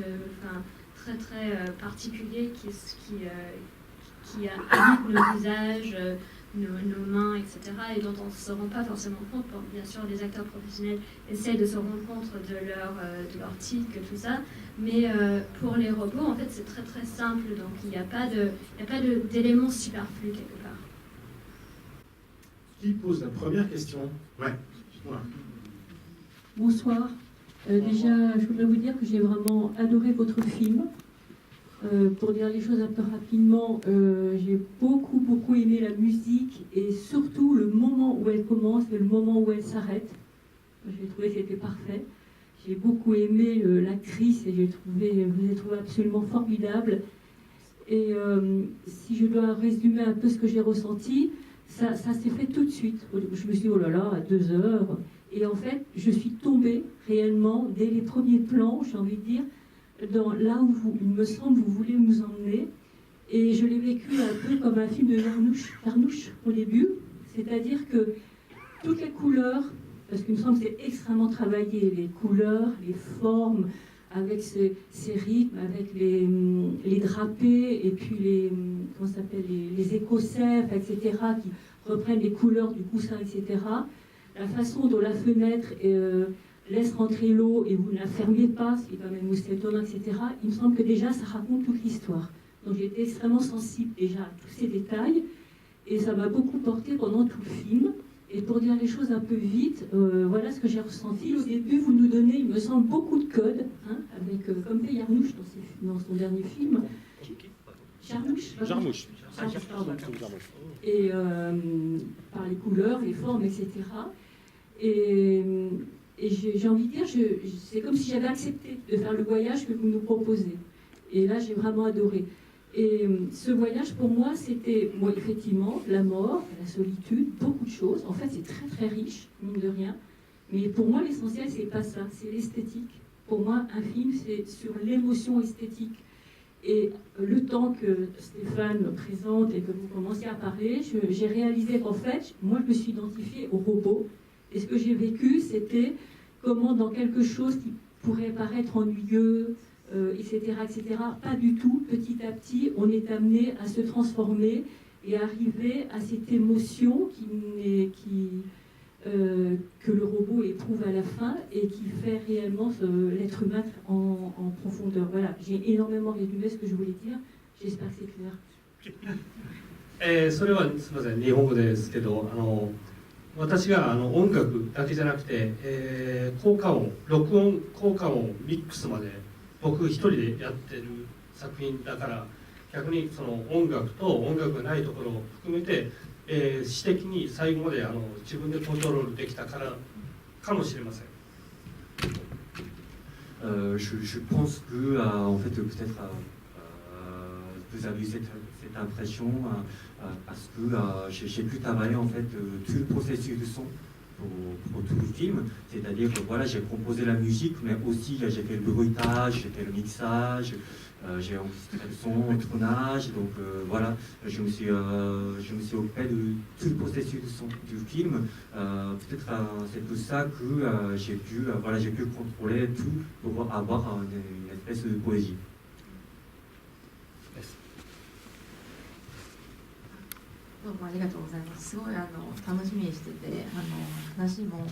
très très particuliers qui habitent nos visages, nos mains, etc., et dont on ne se rend pas forcément compte. Bon, bien sûr, les acteurs professionnels essayent de se rendre compte de leur tic, tout ça, mais pour les robots, en fait, c'est très très simple, donc il n'y a pas d'éléments superflus quelque part. Qui pose la première question? Ouais. Voilà. Bonsoir. Déjà, je voudrais vous dire que j'ai vraiment adoré votre film. Pour dire les choses un peu rapidement, j'ai beaucoup aimé la musique et surtout le moment où elle commence et le moment où elle s'arrête. J'ai trouvé que c'était parfait. J'ai beaucoup aimé l'actrice et je l'ai trouvé absolument formidable. Et si je dois résumer un peu ce que j'ai ressenti, ça s'est fait tout de suite. Je me suis dit, oh là là, à 2 heures. Et en fait, je suis tombée réellement dès les premiers plans, j'ai envie de dire, là où il me semble vous voulez nous emmener. Et je l'ai vécu un peu comme un film de Yarnouch au début, c'est-à-dire que toutes les couleurs, parce qu'il me semble que c'est extrêmement travaillé, les couleurs, les formes, avec ces rythmes, avec les drapés, et puis les écossais, etc., qui reprennent les couleurs du coussin, etc. La façon dont la fenêtre laisse rentrer l'eau et vous ne la fermez pas, ce qui est quand même aussi étonnant, etc. Il me semble que déjà ça raconte toute l'histoire. Donc j'ai été extrêmement sensible déjà à tous ces détails et ça m'a beaucoup porté pendant tout le film. Et pour dire les choses un peu vite, voilà ce que j'ai ressenti. Au début, vous nous donnez, il me semble, beaucoup de codes, hein, avec, comme fait Yarnouch dans son dernier film. Jarmouche. Et par les couleurs, les formes, etc. Et j'ai envie de dire, c'est comme si j'avais accepté de faire le voyage que vous nous proposez. Et là, j'ai vraiment adoré. Et ce voyage, pour moi, c'était, effectivement, la mort, la solitude, beaucoup de choses. En fait, c'est très, très riche, mine de rien. Mais pour moi, l'essentiel, c'est pas ça, c'est l'esthétique. Pour moi, un film, c'est sur l'émotion esthétique. Et le temps que Stéphane me présente et que vous commenciez à parler, j'ai réalisé qu'en fait, moi, je me suis identifiée au robot. Et ce que j'ai vécu, c'était comment dans quelque chose qui pourrait paraître ennuyeux, etc., pas du tout. Petit à petit, on est amené à se transformer et arriver à cette émotion que le robot éprouve à la fin et qui fait réellement l'être humain en profondeur. Voilà, j'ai énormément résumé ce que je voulais dire. J'espère que c'est clair. それはすみません、日本語ですけど、私が音楽だけじゃなくて、効果音、録音効果音ミックスまで僕一人でやってる作品だから、逆にその音楽と音楽がないところを含めて、詩的に最後まで自分でコントロールできたからかもしれません。Je pense que, en fait, peut-être vous avez eu cette impression parce que j'ai pu travailler en fait tout le processus de son pour tout le film. C'est-à-dire que voilà, j'ai composé la musique, mais aussi j'ai fait le bruitage, j'ai fait le mixage, j'ai enregistré le son, le tournage. Donc voilà, je me suis occupé de tout le processus du film. Peut-être c'est pour ça que j'ai pu contrôler tout pour avoir une espèce de poésie. どうもありがとうございます。すごい楽しみにしてて、話も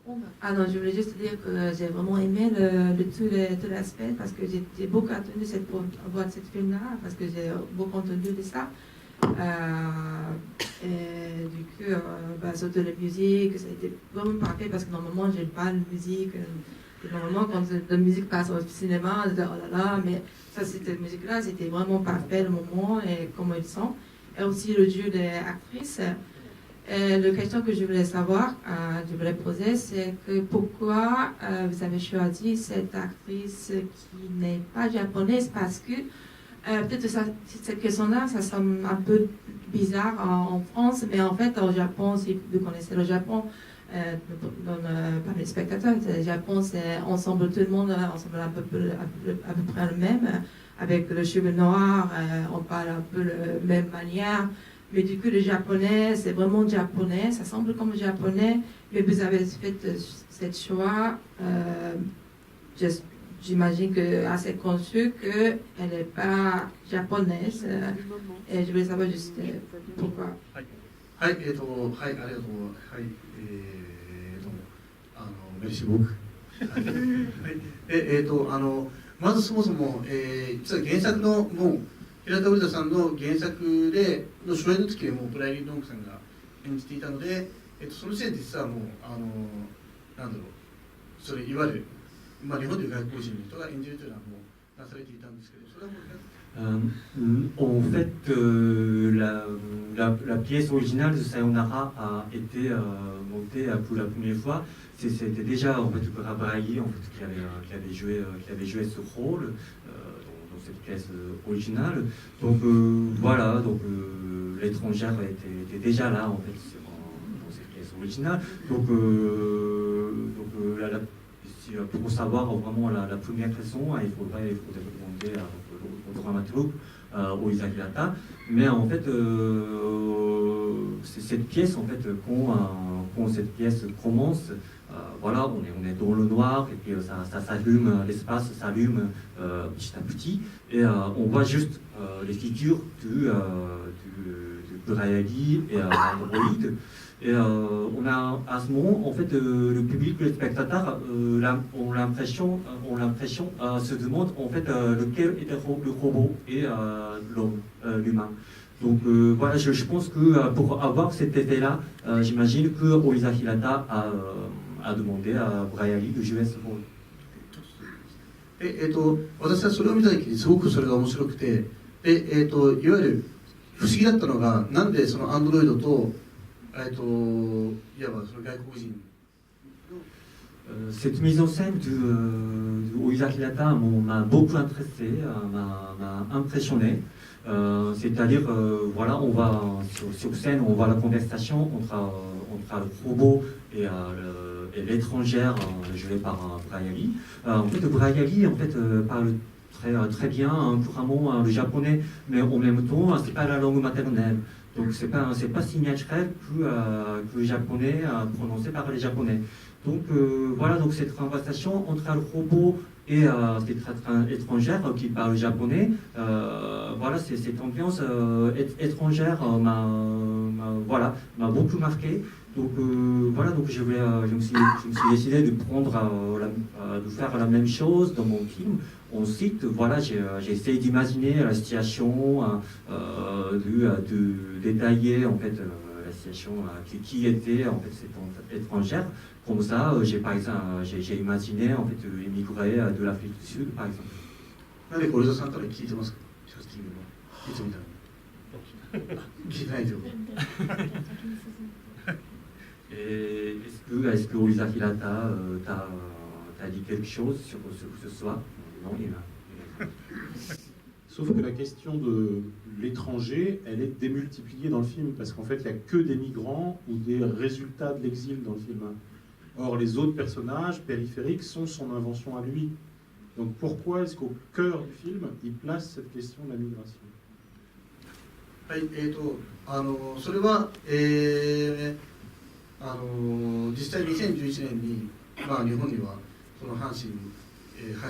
音楽je voulais juste dire que j'ai vraiment aimé tout l'aspect parce que j'ai beaucoup attendu voir cette film-là parce que j'ai beaucoup entendu de ça. Et du coup, surtout la musique, ça a été vraiment parfait parce que normalement j'aime pas la musique. Normalement, quand la musique passe au cinéma, je dis oh là là, mais ça, cette musique-là, c'était vraiment parfait le moment et comment ils sont. Et aussi le jeu des actrices. Et la question que je voulais savoir, je voulais poser, c'est que pourquoi vous avez choisi cette actrice qui n'est pas japonaise, parce que peut-être cette question-là, ça semble un peu bizarre en France, mais en fait au Japon, si vous connaissez le Japon, parmi les spectateurs, le Japon, c'est ensemble, tout le monde ensemble à peu près le même. Avec le cheveu noir, on parle un peu de la même manière. Mais du coup, le japonais, c'est vraiment japonais, ça semble comme japonais, mais vous avez fait cette choix, j'imagine que assez conçu qu'elle n'est pas japonaise. Et je voulais savoir juste pourquoi. はい、はい、ありがとう。はい、メルシーボーク。はい、まずそもそも、実は原作のもう平田織田さんの原作での初演の時はもうブライリー・ドンクさんが演じていたので、その時点で実はもうなんだろう、それいわゆる、まあ、日本でいう外国人の人が演じるというのはもうなされていたんですけど、それはもう。En fait, la pièce originale de Sayonara a été montée pour la première fois. C'était déjà en fait Braille en fait, qui avait joué ce rôle dans cette pièce originale. Donc voilà, donc l'étrangère était déjà là en fait dans cette pièce originale. Donc pour savoir vraiment la première raison, il faudrait demander au dramaturge, au Isakirata. Mais en fait, c'est cette pièce, en fait, quand cette pièce commence, voilà, on est dans le noir, et puis ça s'allume, l'espace s'allume petit à petit, et on voit juste les figures du Brayagi et Android. Et on a à ce moment, en fait, le public, les spectateurs ont l'impression, se demandent en fait lequel est le robot et l'homme, l'humain. Donc voilà, je pense que pour avoir cet effet-là, j'imagine que Oisa Hirata a demandé à Brayali de jouer ce rôle. 私はそれを見た時にすごくそれが面白くて、でいわゆる不思議だったのが、なんでそのアンドロイドといわばその外国人。Cette mise en scène de Oisa Hirata m'a beaucoup intéressé, m'a impressionné. C'est-à-dire, voilà, on va sur scène, on voit la conversation entre le robot et l'étrangère jouée par Brayali. En fait, Brayali parle très bien, couramment le japonais, mais en même temps, c'est pas la langue maternelle. Donc c'est pas si naturel que le japonais prononcé par les japonais. Donc voilà, donc cette conversation entre le robot et cette étrangère qui parle japonais, voilà, cette ambiance étrangère m'a beaucoup marqué. Donc voilà, donc je me suis décidé de de faire la même chose dans mon film. Ensuite, voilà, j'ai essayé d'imaginer la situation, de détailler en fait la situation qui était en fait cette étrangère. Comme ça, j'ai imaginé en fait émigrer de l'Afrique du Sud, par exemple. なんでこれさんから聞いてますか？キャスティングのいつみたいな。聞いてないですよ。Est-ce que Oisa Hirata t'a dit quelque chose sur ce soir? Non, il a. Sauf que la question de l'étranger, elle est démultipliée dans le film, parce qu'en fait, il n'y a que des migrants ou des résultats de l'exil dans le film. Or, les autres personnages périphériques sont son invention à lui. Donc pourquoi est-ce qu'au cœur du film, il place cette question de la migration? はい、それは、実際2011年に、まあ、日本にはその阪神が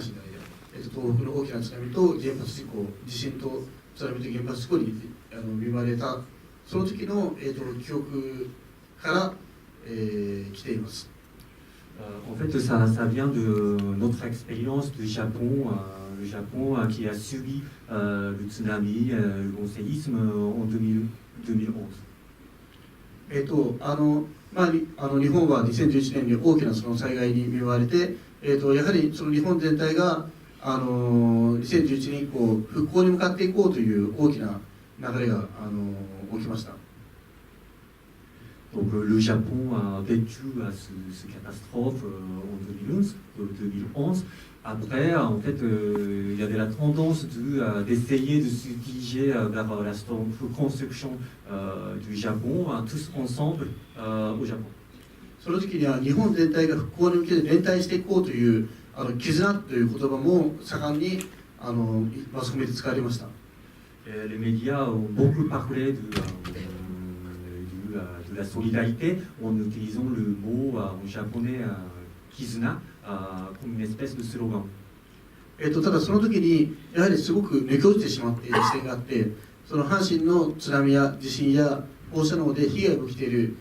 東北の大きな津波と原発事故、地震と津波と原発事故に見舞われた、その時の、記憶から、来ています。En fait, ça vient de notre expérience du Japon, le Japon qui a subi le tsunami, le grand séisme en 2011. まあ、日本は2011年に大きなその災害に見舞われて、やはりその日本全体が2011年以降復興に向かっていこうという大きな流れが起きました。Donc le Japon a vécu cette catastrophe en 2011. Après, en fait, il y avait la tendance d'essayer de se diriger vers la reconstruction du Japon, tous ensemble au Japon. その時には日本全体が復興に向けて連帯していこうという絆という言葉も盛んにマスコミで使われました。Les médias ont beaucoup parlé de la solidarité en utilisant le mot en japonais kizuna comme une espèce de slogan. ただその時にやはりすごく抜け落ちてしまっている視点があって、その阪神の津波や地震や放射能で被害を受けている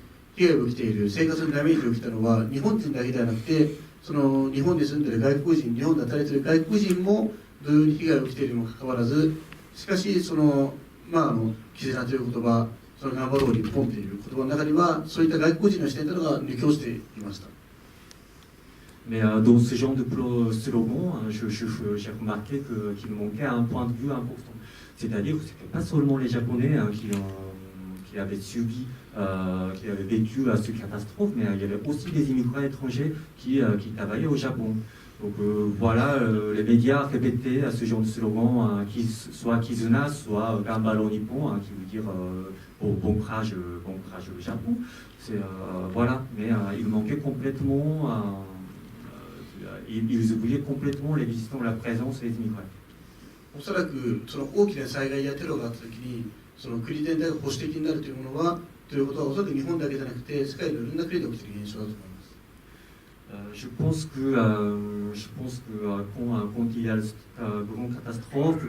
生活にダメージを受けたのは日本人だけではなくて、その日本に住んでいる外国人、日本で働いている外国人も同様に被害を受けているにもかかわらず、しかしその絆という言葉、その頑張ろう日本という言葉の中にはそういった外国人の視点というのが抜け落ちていました。Mais dans ce genre de slogan, j'ai remarqué qu'il manquait un point de vue important. C'est-à-dire que ce n'était pas seulement les Japonais qui avaient subi, qui avaient vécu cette catastrophe, mais il y avait aussi des immigrants étrangers qui travaillaient au Japon. Donc voilà, les médias répétaient ce genre de slogan, soit Kizuna, soit Gambaro Nippon, qui veut dire bon courage au Japon. Voilà, mais il manquait complètement, ils oubliaient complètement l'existence, la présence des immigrants. おそらくその大きな災害やテロがあった時にその国全体が保守的になるというものはということはおそらく日本だけじゃなくて世界のいろんな国で起きている現象だと思います。Je pense que quand il y a une grande catastrophe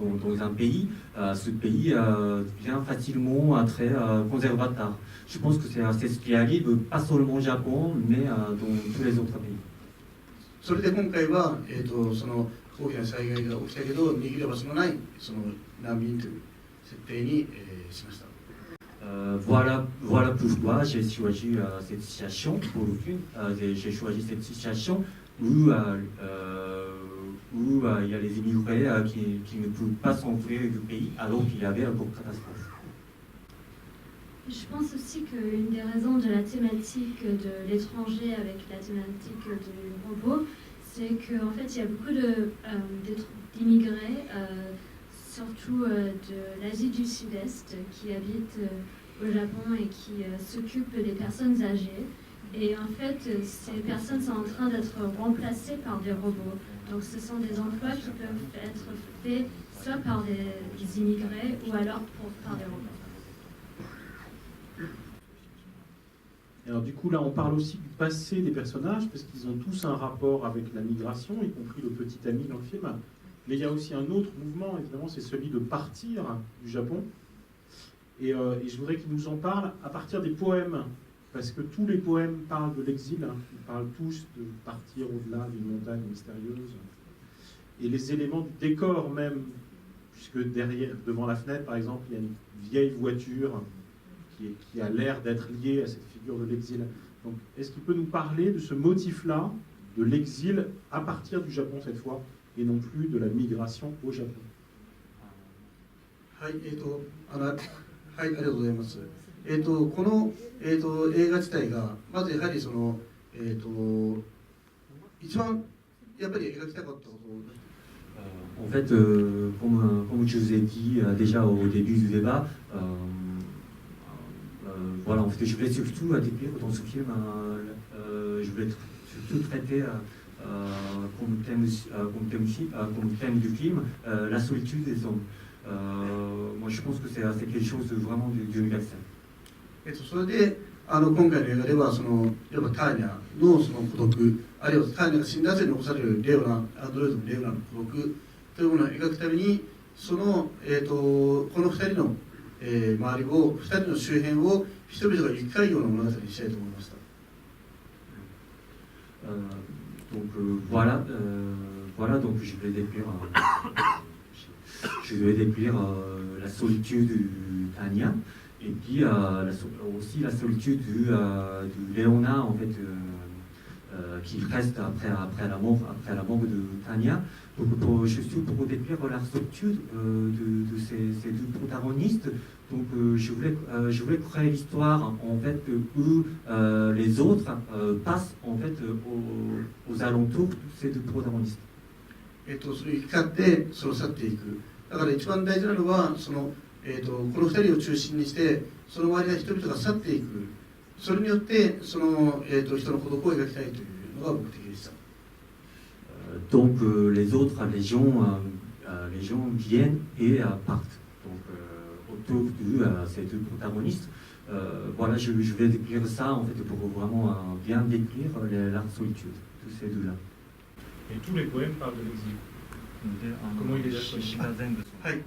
dans un pays, ce pays devient facilement très conservateur. Je pense que c'est ce qui arrive pas seulement au Japon, mais dans tous les autres pays. それで今回は、その大きな災害が起きたけど握ればそのないその難民という設定に、しました。Voilà pourquoi j'ai choisi cette situation pour le film. J'ai choisi cette situation où il y a les immigrés qui ne peuvent pas s'enfuir du pays alors qu'il y avait une catastrophe. Je pense aussi qu'une des raisons de la thématique de l'étranger avec la thématique du robot, c'est qu'en fait il y a beaucoup d'immigrés, surtout de l'Asie du Sud-Est, qui habitent au Japon et qui s'occupent des personnes âgées. Et en fait, ces personnes sont en train d'être remplacées par des robots. Donc ce sont des emplois qui peuvent être faits soit par des immigrés ou alors par des robots. Alors du coup là on parle aussi du passé des personnages parce qu'ils ont tous un rapport avec la migration, y compris le petit ami dans le film. Mais il y a aussi un autre mouvement, évidemment, c'est celui de partir du Japon. Et je voudrais qu'il nous en parle à partir des poèmes, parce que tous les poèmes parlent de l'exil, ils parlent tous de partir au-delà d'une montagne mystérieuse. Et les éléments du décor même, puisque devant la fenêtre, par exemple, il y a une vieille voiture qui a l'air d'être liée à cette figure de l'exil. Donc, est-ce qu'il peut nous parler de ce motif-là, de l'exil à partir du Japon cette fois, et non plus de la migration au Japon? はい、はい、ありがとうございます。この、映画自体がまずやはりその、一番やっぱり描きたかったこと En fait, comme je vous ai dit déjà au début du débat, voilà, en fait, je voulais surtout décrire dans ce film, je voulais surtout traiter comme thème du film la solitude des hommes. Moi, je pense que c'est quelque chose de vraiment d'universel. それで今回の映画ではやっぱターニャのその孤独、あるいはターニャが死んだ後に残されるレオナ、アンドロイドのレオナの孤独というものを描くためにこの2人の、周りを、2人の周辺を人々が行き交うような物語にしたいと思いました。Donc voilà, donc je vais décrire la solitude de Tania et puis aussi la solitude du Léona en fait qui reste après la mort de Tania. Donc juste pour décrire la solitude de ces deux protagonistes. Donc je voulais créer l'histoire en fait où les autres passent en fait aux alentours de ces deux protagonistes. それを行き交って去っていく。だから一番大事なのはこの2人を中心にしてその周りの人々が去っていく。それによって人の孤独を描きたいというのが目的でした。Donc les autres les gens viennent et partent. Donc autour de ces deux protagonistes. Voilà, je vais décrire ça en fait pour vraiment bien décrire la solitude de ces deux-là. Et tous les poèmes parlent de l'exil. Comment il est d'accord? はい。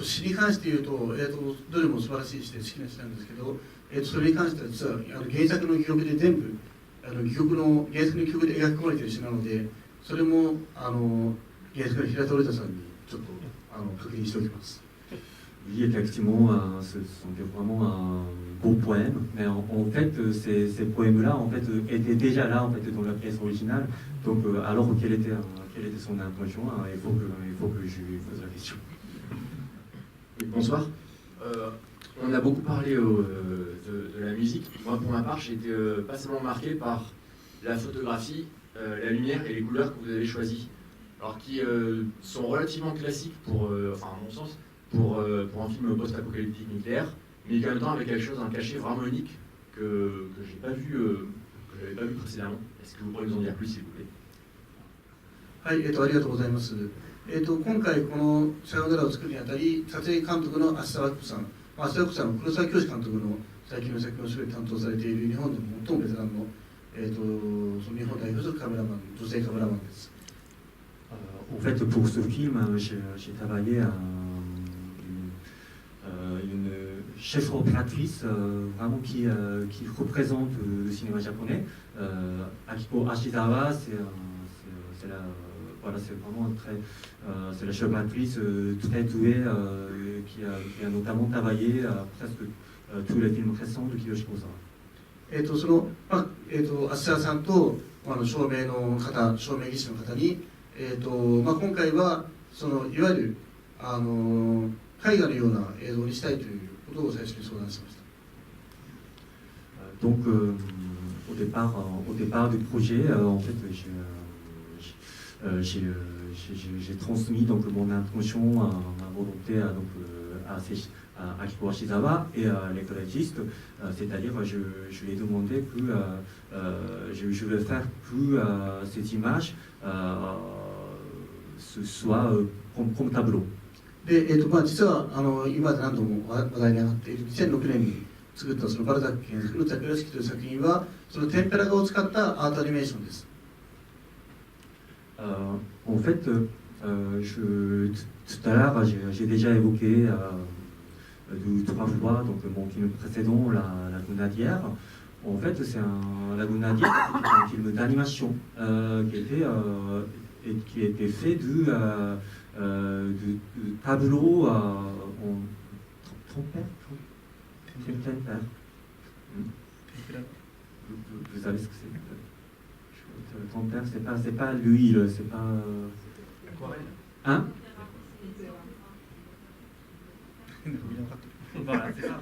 詩に関して言うと、どれも素晴らしい詩で好きな詩なんですけど、それに関しては実は原作の戯曲で全部原作の戯曲で描き込まれている詩なので、それも原作の平田織田さんにちょっと確認しておきます。Oui, effectivement, ce sont vraiment un beau poème, mais en fait, ces poèmes-là, en fait, étaient déjà là, en fait, dans la pièce originale. Donc, alors quelle était son intention? Il faut que je lui pose la question. Oui, bonsoir. On a beaucoup parlé de la musique. Moi, pour ma part, j'ai été pas seulement marqué par la photographie, la lumière et les couleurs que vous avez choisies, alors qui sont relativement classiques à mon sens. Pour un film post-apocalyptique nucléaire, mais en même temps avec quelque chose, un cachet vraiment unique que je n'avais pas vu précédemment. Est-ce que vous pourriez nous en dire plus, s'il vous plaît? はい、ありがとうございます。今回この「さよなら」を作るにあたり、撮影監督の芦田亜希子さん、芦田亜希子さんは黒沢清監督の最近の作品を全て担当されている日本でも最もベテランの、その日本代表するカメラマン、女性カメラマンです。En fait, pour ce film, j'ai travaillé une chef opératrice vraiment qui représente le cinéma japonais. Akiko Ashizawa, c'est vraiment c'est la chef opératrice très douée qui a notamment travaillé presque tous les films récents de Kiyoshi Kurosawa. 芦田さんと照明技師の方に、今回はいわゆる絵画のような映像にしたいということを最初に相談しました。Donc au départ du projet, en fait, j'ai transmis donc mon intention, ma volonté à Akiko Ashizawa et à l'écologiste, c'est-à-dire je lui ai demandé que je vais faire que cette image ce soit comme tableau. で実は今まで何度も話題に上がっている2006年に作ったそのバルザック原作の「桜式」という作品はそのテンペラ画を使ったアートアニメーションです。En fait, tout à l'heure, j'ai déjà évoqué 2-3 fois donc, mon film précédent, La Grenadière. En fait, La Grenadière, c'est un film d'animation qui était fait de tableaux en tempère. Vous savez ce que c'est? Tempère, c'est pas l'huile, c'est pas. Hein? Voilà, c'est ça.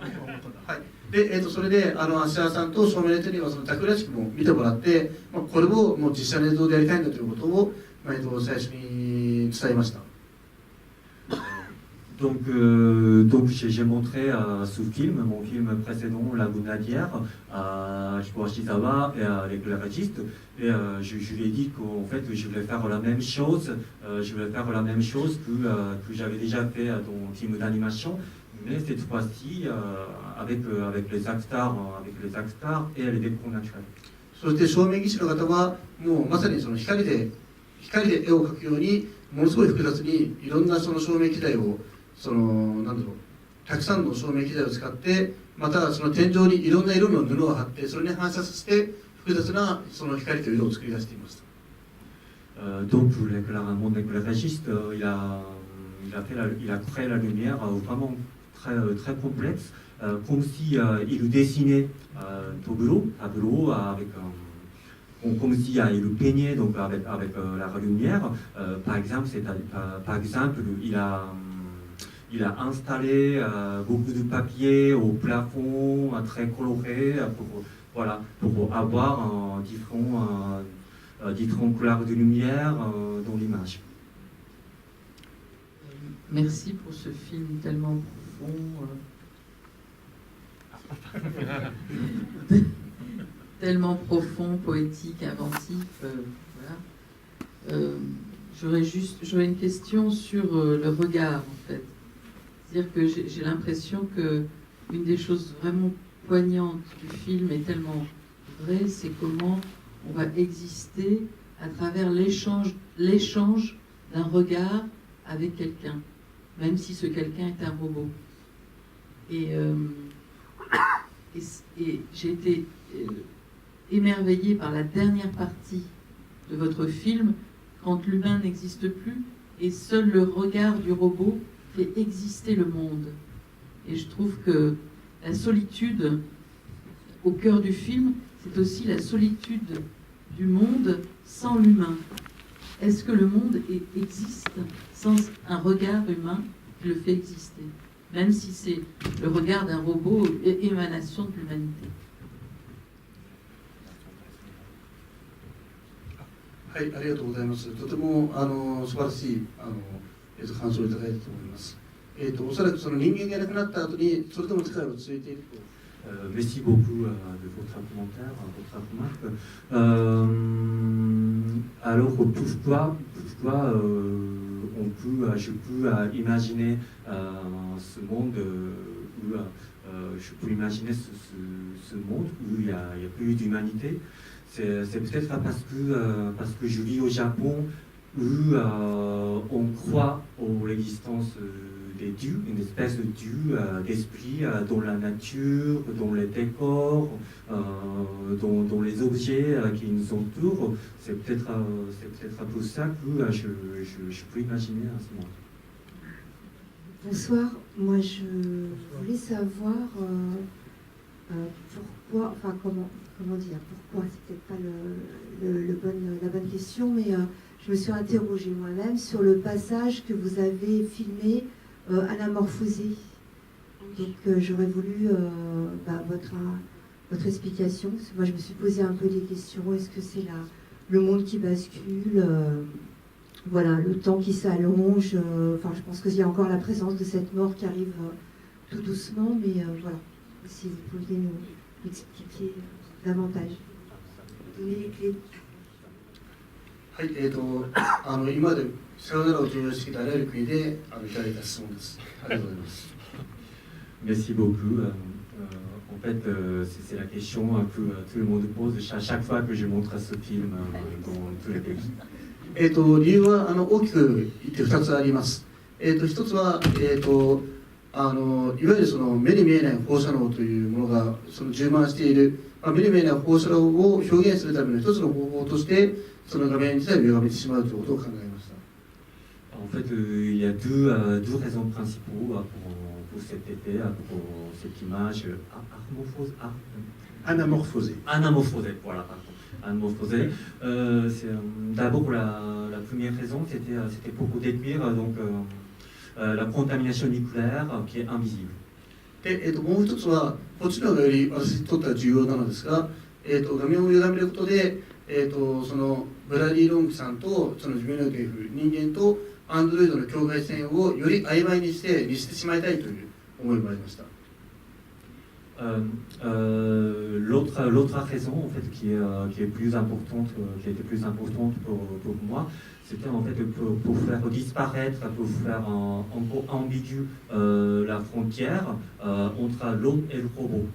はい。で、それで芦田さんと照明の人にはその桜式も見てもらって、これをもう実写の映像でやりたいんだということを最初に伝えました。Donc j'ai montré ce film, mon film précédent, La Grenadière, à Shiboshizawa et à l'éclairagiste. Et je lui ai dit qu'en fait, je voulais faire la même chose, que j'avais déjà fait dans le film d'animation, mais cette fois-ci avec les acteurs et les décors naturels. そして照明技師の方はもうまさにその光で絵を描くようにものすごい複雑にいろんなその照明機材をなんだろうたくさんの照明機材を使ってまたその天井にいろんな色の布を貼ってそれに反射させて複雑なその光と色を作り出しています。Donc mon éclairagiste, il a créé la lumière vraiment très complexe, comme si il dessinait tableau avec comme si il peignait donc avec la lumière. Par exemple, il a installé beaucoup de papier au plafond très coloré pour avoir différentes couleurs de lumière dans l'image. Merci pour ce film tellement profond, tellement profond, poétique, inventif. Voilà. J'aurais une question sur le regard en fait. C'est-à-dire que j'ai l'impression que une des choses vraiment poignantes du film est tellement vraie, c'est comment on va exister à travers l'échange d'un regard avec quelqu'un, même si ce quelqu'un est un robot. Et j'ai été émerveillée par la dernière partie de votre film, quand l'humain n'existe plus et seul le regard du robot fait exister le monde. Et je trouve que la solitude au cœur du film, c'est aussi la solitude du monde sans l'humain. Est-ce que le monde existe sans un regard humain qui le fait exister, même si c'est le regard d'un robot et émanation de l'humanité? はい、ありがとうございます。とても素晴らしい感想をいただいたと思います。おそらくその人間がいなくなった後にそれとも世界は続いていると。Merci beaucoup de votre commentaire, votre remarque. Alors pourquoi je peux imaginer ce monde où je peux imaginer ce monde où il n'y a plus d'humanité? C'est peut-être parce que je vis au Japon où on croit en l'existence des dieux, une espèce de dieu, d'esprit dans la nature, dans les décors, dans les objets qui nous entourent. C'est peut-être pour ça que je peux imaginer à ce moment. Bonsoir, moi je voulais savoir pourquoi, enfin comment dire, pourquoi, c'est peut-être pas la bonne question, mais je me suis interrogée moi-même sur le passage que vous avez filmé Anamorphosé. Donc j'aurais voulu votre explication, parce que moi je me suis posé un peu des questions. Est-ce que c'est le monde qui bascule, voilà, le temps qui s'allonge, enfin je pense qu'il y a encore la présence de cette mort qui arrive tout doucement, mais voilà, si vous pouviez nous expliquer davantage, donner les clés. はい、今までさよならを上映してきたあらゆる国でいただいた質問です。ありがとうございます。Merci beaucoup. En fait, c'est la question que tout le monde pose à chaque fois que je montre ce film dans tous les pays. 理由は大きく言って2つあります。一つは、いわゆるその目に見えない放射能というものがその充満している、目に見えない放射能を表現するための一つの方法としてその画面自体を歪めてしまうということを考えました。En fait, il y a deux raisons principales pour cet effet, pour cette image anamorphosée. Anamorphosée, voilà, pardon. Anamorphosée. D'abord, la première raison, c'était pour détruire donc, la contamination nucléaire qui est invisible. でもう一つはこっちの方がより私にとっては重要なのですが、画面を歪めることで、そのブラディ・ロングさんとそのジュメノケフ人間とアンドロイドの境界線をより曖昧にして見せてしまいたいという思いもありました。L'autre raison en fait qui est plus importante, qui a été plus importante pour moi, c'était en fait pour faire disparaître, pour faire un peu ambigu la frontière entre l'homme et le robot.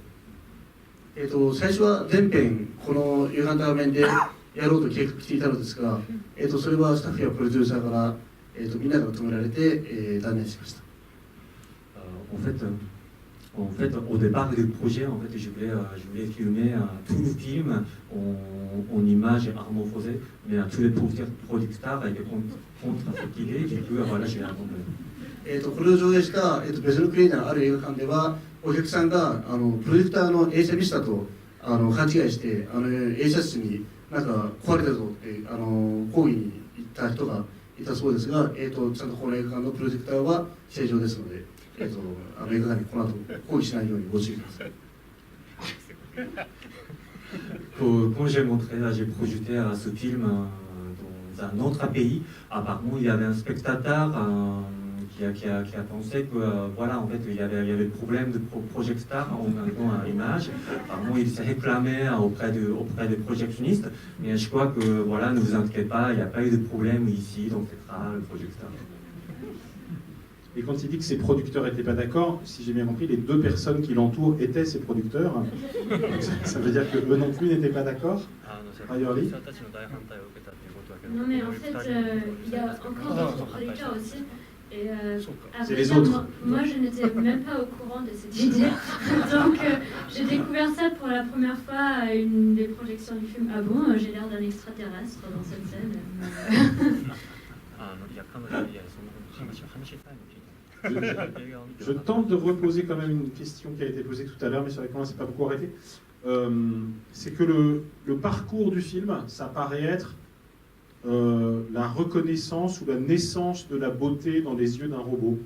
最初は全編この夕飯画面でやろうと計画していたのですが、それはスタッフやプロデューサーから、みんなが止められて、断念しました。En fait, au départ du projet, en fait, je voulais filmer tout le film en images armorphosées, mais tous les producteurs étaient contre cette idée, du coup, voilà, j'ai abandonné. これを上映した、ベゼルクリエイターのある映画館では、お客さんがプロジェクターの映写ミスだと勘違いして、映写室になんか壊れてるぞって抗議に行った人がいたそうですが、ちゃんとこの映画館のプロジェクターは正常ですので、映画館にこの後抗議しないようにご注意ください。Quand j'ai projeté ce film dans un autre pays, apparemment il y avait un spectateur qui a pensé que voilà, en fait il y avait le problème de projecteur dans l'image. Apparemment il s'est réclamé auprès des projectionnistes, mais je crois que voilà, ne vous inquiétez pas, il n'y a pas eu de problème ici, donc c'est le projecteur. Et quand il dit que ses producteurs n'étaient pas d'accord, si j'ai bien compris, les deux personnes qui l'entourent étaient ses producteurs. Ça veut dire qu'eux non plus n'étaient pas d'accord. Ayori. Non mais en fait, il y a encore d'autres producteurs aussi. Et c'est les autres. Moi je n'étais même pas au courant de cette idée. Donc j'ai découvert ça pour la première fois à une des projections du film. Ah bon, j'ai l'air d'un extraterrestre dans cette scène. Je tente de reposer quand même une question qui a été posée tout à l'heure, mais sur laquelle on ne s'est pas beaucoup arrêté. C'est que le parcours du film, ça paraît être la reconnaissance ou la naissance de la beauté dans les yeux d'un robot.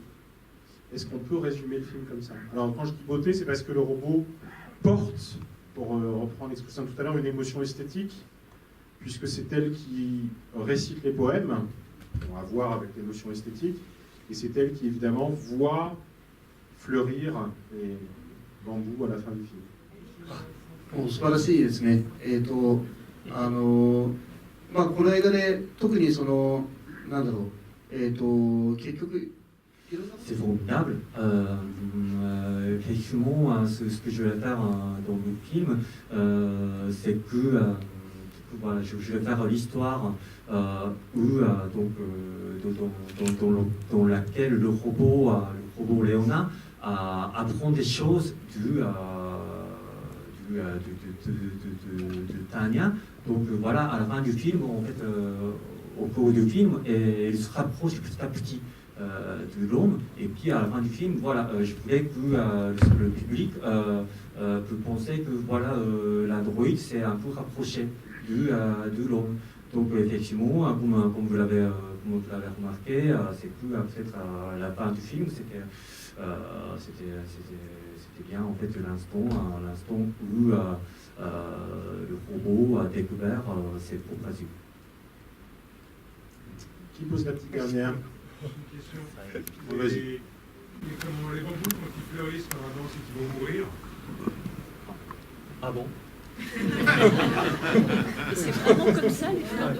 Est-ce qu'on peut résumer le film comme ça? Alors quand je dis beauté, c'est parce que le robot porte, pour reprendre l'expression tout à l'heure, une émotion esthétique, puisque c'est elle qui récite les poèmes, on va voir avec l'émotion esthétique, et c'est elle qui évidemment voit fleurir les bambous à la fin du film. 素晴らしいですね。この映画で特にそのなんだろう、結局 C'est formidable. Effectivement, ce que je vais faire dans le film, c'est que voilà, je vais faire l'histoire dans laquelle le robot Léonard apprend des choses de Tania. Donc voilà, à la fin du film, en fait, au cours du film, il se rapproche petit à petit de l'homme. Et puis à la fin du film, voilà, je voulais que le public peut penser que voilà, l'androïde s'est un peu rapproché de l'homme. Donc effectivement, comme vous l'avez remarqué, c'est que peut-être à la fin du film, c'était bien en fait l'instant où le robot a découvert ses propres yeux. Qui pose la petite dernière? Une question. Vas-y. Les bambous, quand ils fleurissent par avance et qu'ils vont mourir. Ah bon? Et c'est vraiment comme ça, les fleurs?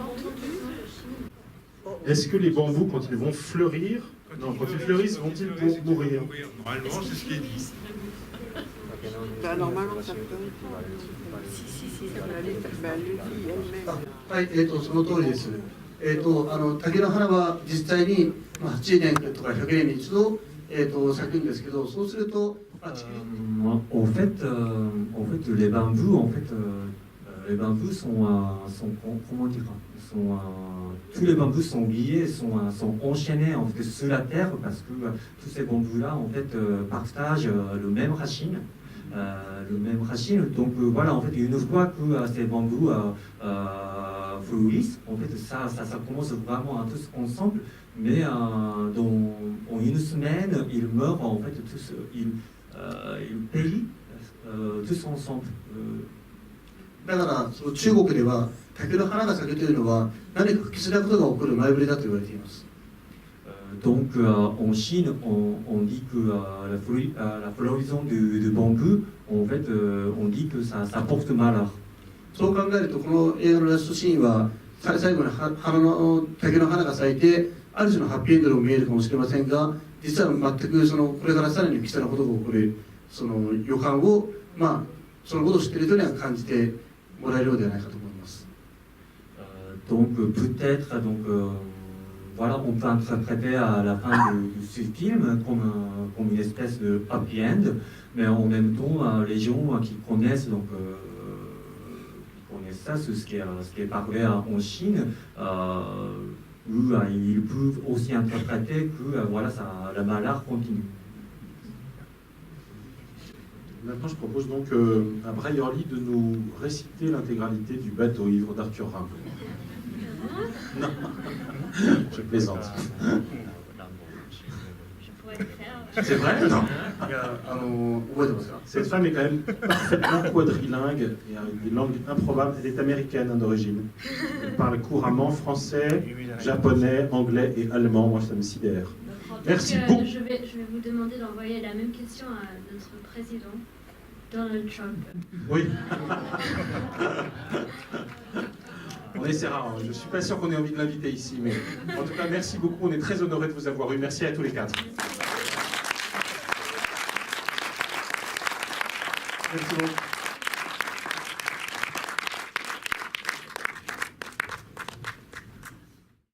Est-ce que les bambous, quand ils vont fleurir, non, quand ils fleurissent, vont-ils mourir? Normalement, c'est ce qui est dit. Normalement, ça fleurit pas. Si, elle le dit elle-même. はい、その通りです。竹の花は実際に80年とか100年に一度咲くんですけど、そうすると。En fait, les bambous, sont comment dire, tous les bambous sont liés, sont enchaînés en fait sur la terre parce que tous ces bambous-là en fait partagent le même racine. Donc voilà, en fait, une fois que ces bambous fleurissent, en fait, ça commence vraiment à tous ensemble, mais en une semaine, ils meurent en fait tous, ils périssent tous ensemble. だからその中国では竹の花が咲くというのは何か不吉なことが起こる前触れだと言われています。Donc en Chine, on dit que la floraison de bambou, en fait, on dit que ça porte malheur. そう考えるとこの映画のラストシーンは最後に竹の花が咲いてある種のハッピーエンドにも見えるかもしれませんが、実は全くこれからさらに不吉なことが起こるその予感を、そのことを知っている人には感じてもらえるようではないかと思います。Donc peut-être voilà, on peut interpréter à la fin de ce film comme une espèce de happy end, mais en même temps, les gens qui connaissent ça, c'est ce qui est parlé en Chine, ils peuvent aussi interpréter que voilà, la malheur continue. Maintenant, je propose donc à Brayerly de nous réciter l'intégralité du bateau ivre d'Arthur Rimbaud. Non, je plaisante. C'est vrai? Non. Cette femme est quand même parfaitement quadrilingue et avec des langues improbables. Elle est américaine d'origine. Elle parle couramment français, japonais, anglais et allemand. Moi, ça me sidère. Merci beaucoup. Je vais vous demander d'envoyer la même question à notre président, Donald Trump. Oui. On essaiera. Je ne suis pas sûr qu'on ait envie de l'inviter ici, mais en tout cas, merci beaucoup. On est très honorés de vous avoir eu. Merci à tous les quatre. Merci beaucoup.